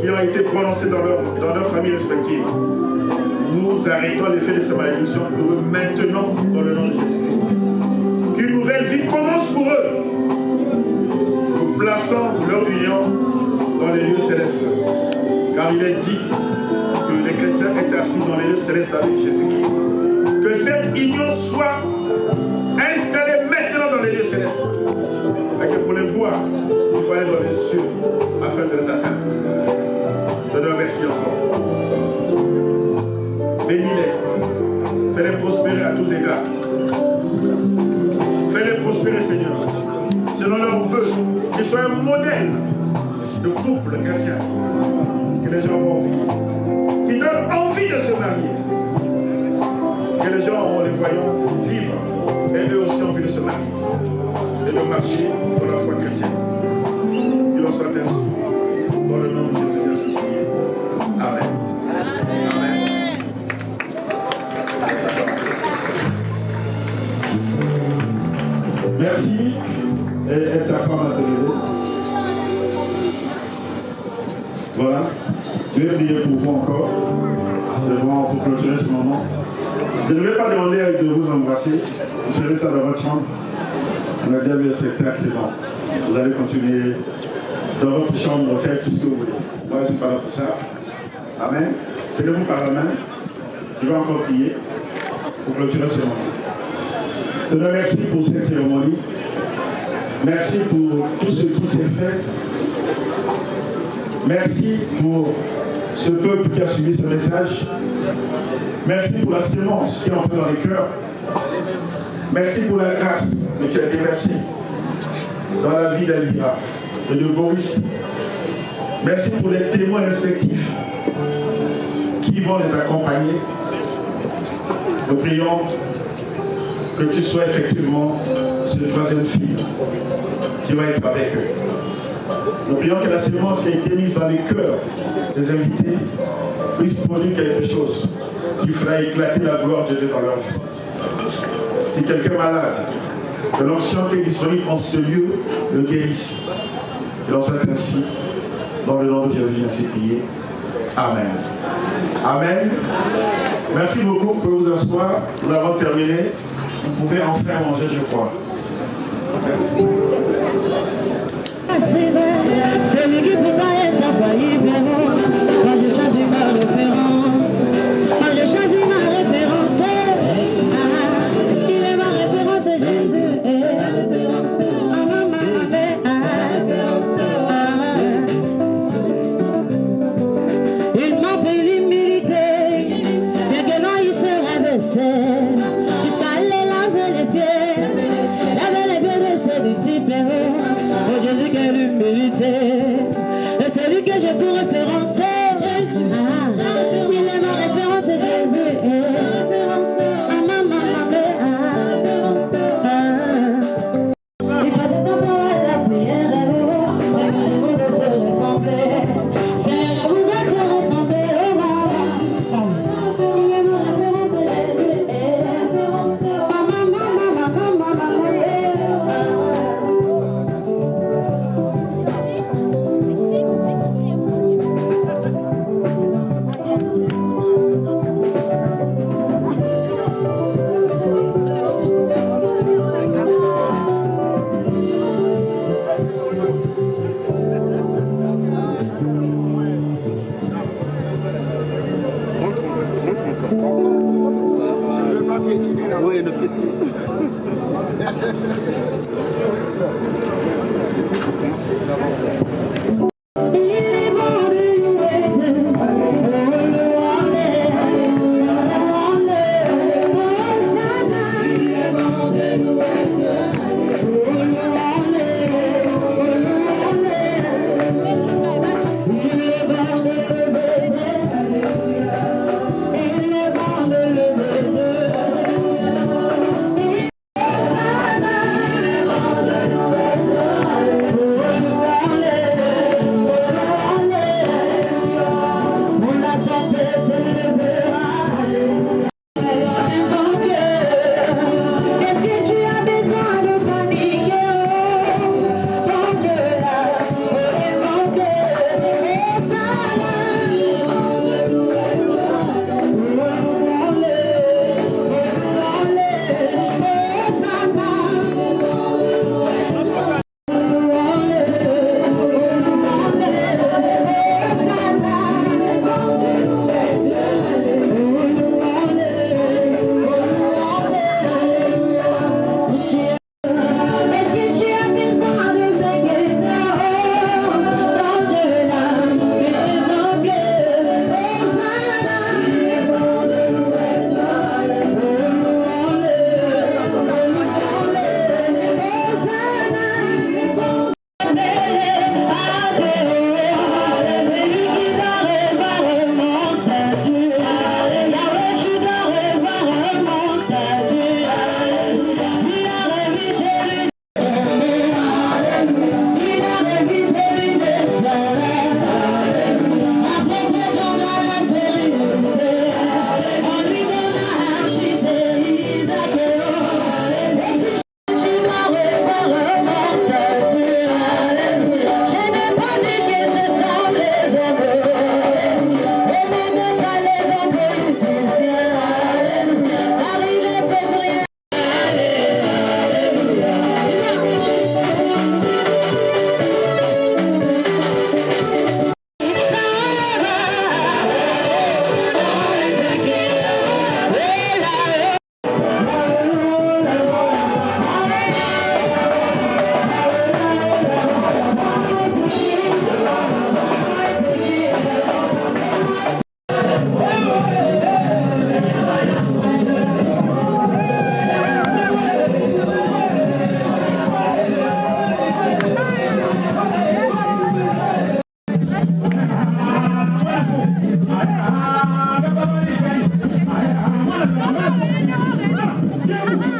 qui ont été prononcées dans leurs familles respectives, nous arrêtons l'effet de ces malédictions pour eux maintenant dans le nom de Jésus-Christ. Qu'une nouvelle vie commence pour eux. Nous plaçons leur union dans les lieux célestes. Car il est dit que les chrétiens étaient assis dans les lieux célestes avec Jésus-Christ. Que cette union soit installée maintenant dans les lieux célestes. Et que pour les voir, il faut aller dans les cieux afin de les atteindre. Je te remercie encore. Bénis-les. Fais-les prospérer à tous égards. Fais-les prospérer, Seigneur. Selon leurs vœux, qu'ils soient un modèle de couple chrétien que les gens vont vivre, qui donne envie de se marier, que les gens, en les voyant, vivre, et eux aussi envie de se marier et de marcher dans la foi chrétienne. Qu'il en soit ainsi, dans le nom de Jésus. Amen. Merci. Et ta femme à te lever. Voilà. Je vais prier pour vous encore. Pour clôturer ce moment. Je ne vais pas demander de vous embrasser. Vous ferez ça dans votre chambre. On a déjà vu le spectacle, c'est bon. Vous allez continuer dans votre chambre, faire tout ce que vous voulez. Moi, je ne suis pas là pour ça. Amen. Tenez-vous par la main. Je vais encore prier pour clôturer ce moment. Seigneur, merci pour cette cérémonie. Merci pour tout ce qui s'est fait. Merci pour ce peuple qui a suivi ce message. Merci pour la sémence qui est entrée dans les cœurs. Merci pour la grâce que tu as déversée dans la vie d'Elvira et de Boris. Merci pour les témoins respectifs qui vont les accompagner. Nous prions que tu sois effectivement ce troisième fille qui va être avec eux. Nous prions que la sémence qui a été mise dans les cœurs des invités puisse produire quelque chose qui fera éclater la gloire de Dieu dans leur vie. Si quelqu'un est malade, que l'onction qui est disponible en ce lieu le guérisse. Qu'il en soit ainsi, dans le nom de Jésus, ainsi prié. Amen. Amen. Merci beaucoup, vous pouvez vous asseoir. Nous avons terminé. Vous pouvez enfin manger, je crois. Merci. Celui qui pour toi est infaillible, moi je choisis ma référence. Moi je choisis ma référence. Il est ma référence, Jésus. Il m'a pris l'humilité, bien que non il se rabaissait, jusqu'à aller laver les pieds de ses disciples. Oh Jésus, quelle humilité. Et celui que j'ai pour référence, il est ma référence, Jésus. Il passe son temps à la prière, regardez-moi de te ressembler. Seigneur, je voudrais te ressembler, oh maman. Il est ma référence, Jésus. Oui, le petit. Merci, ça va. Oh, SOS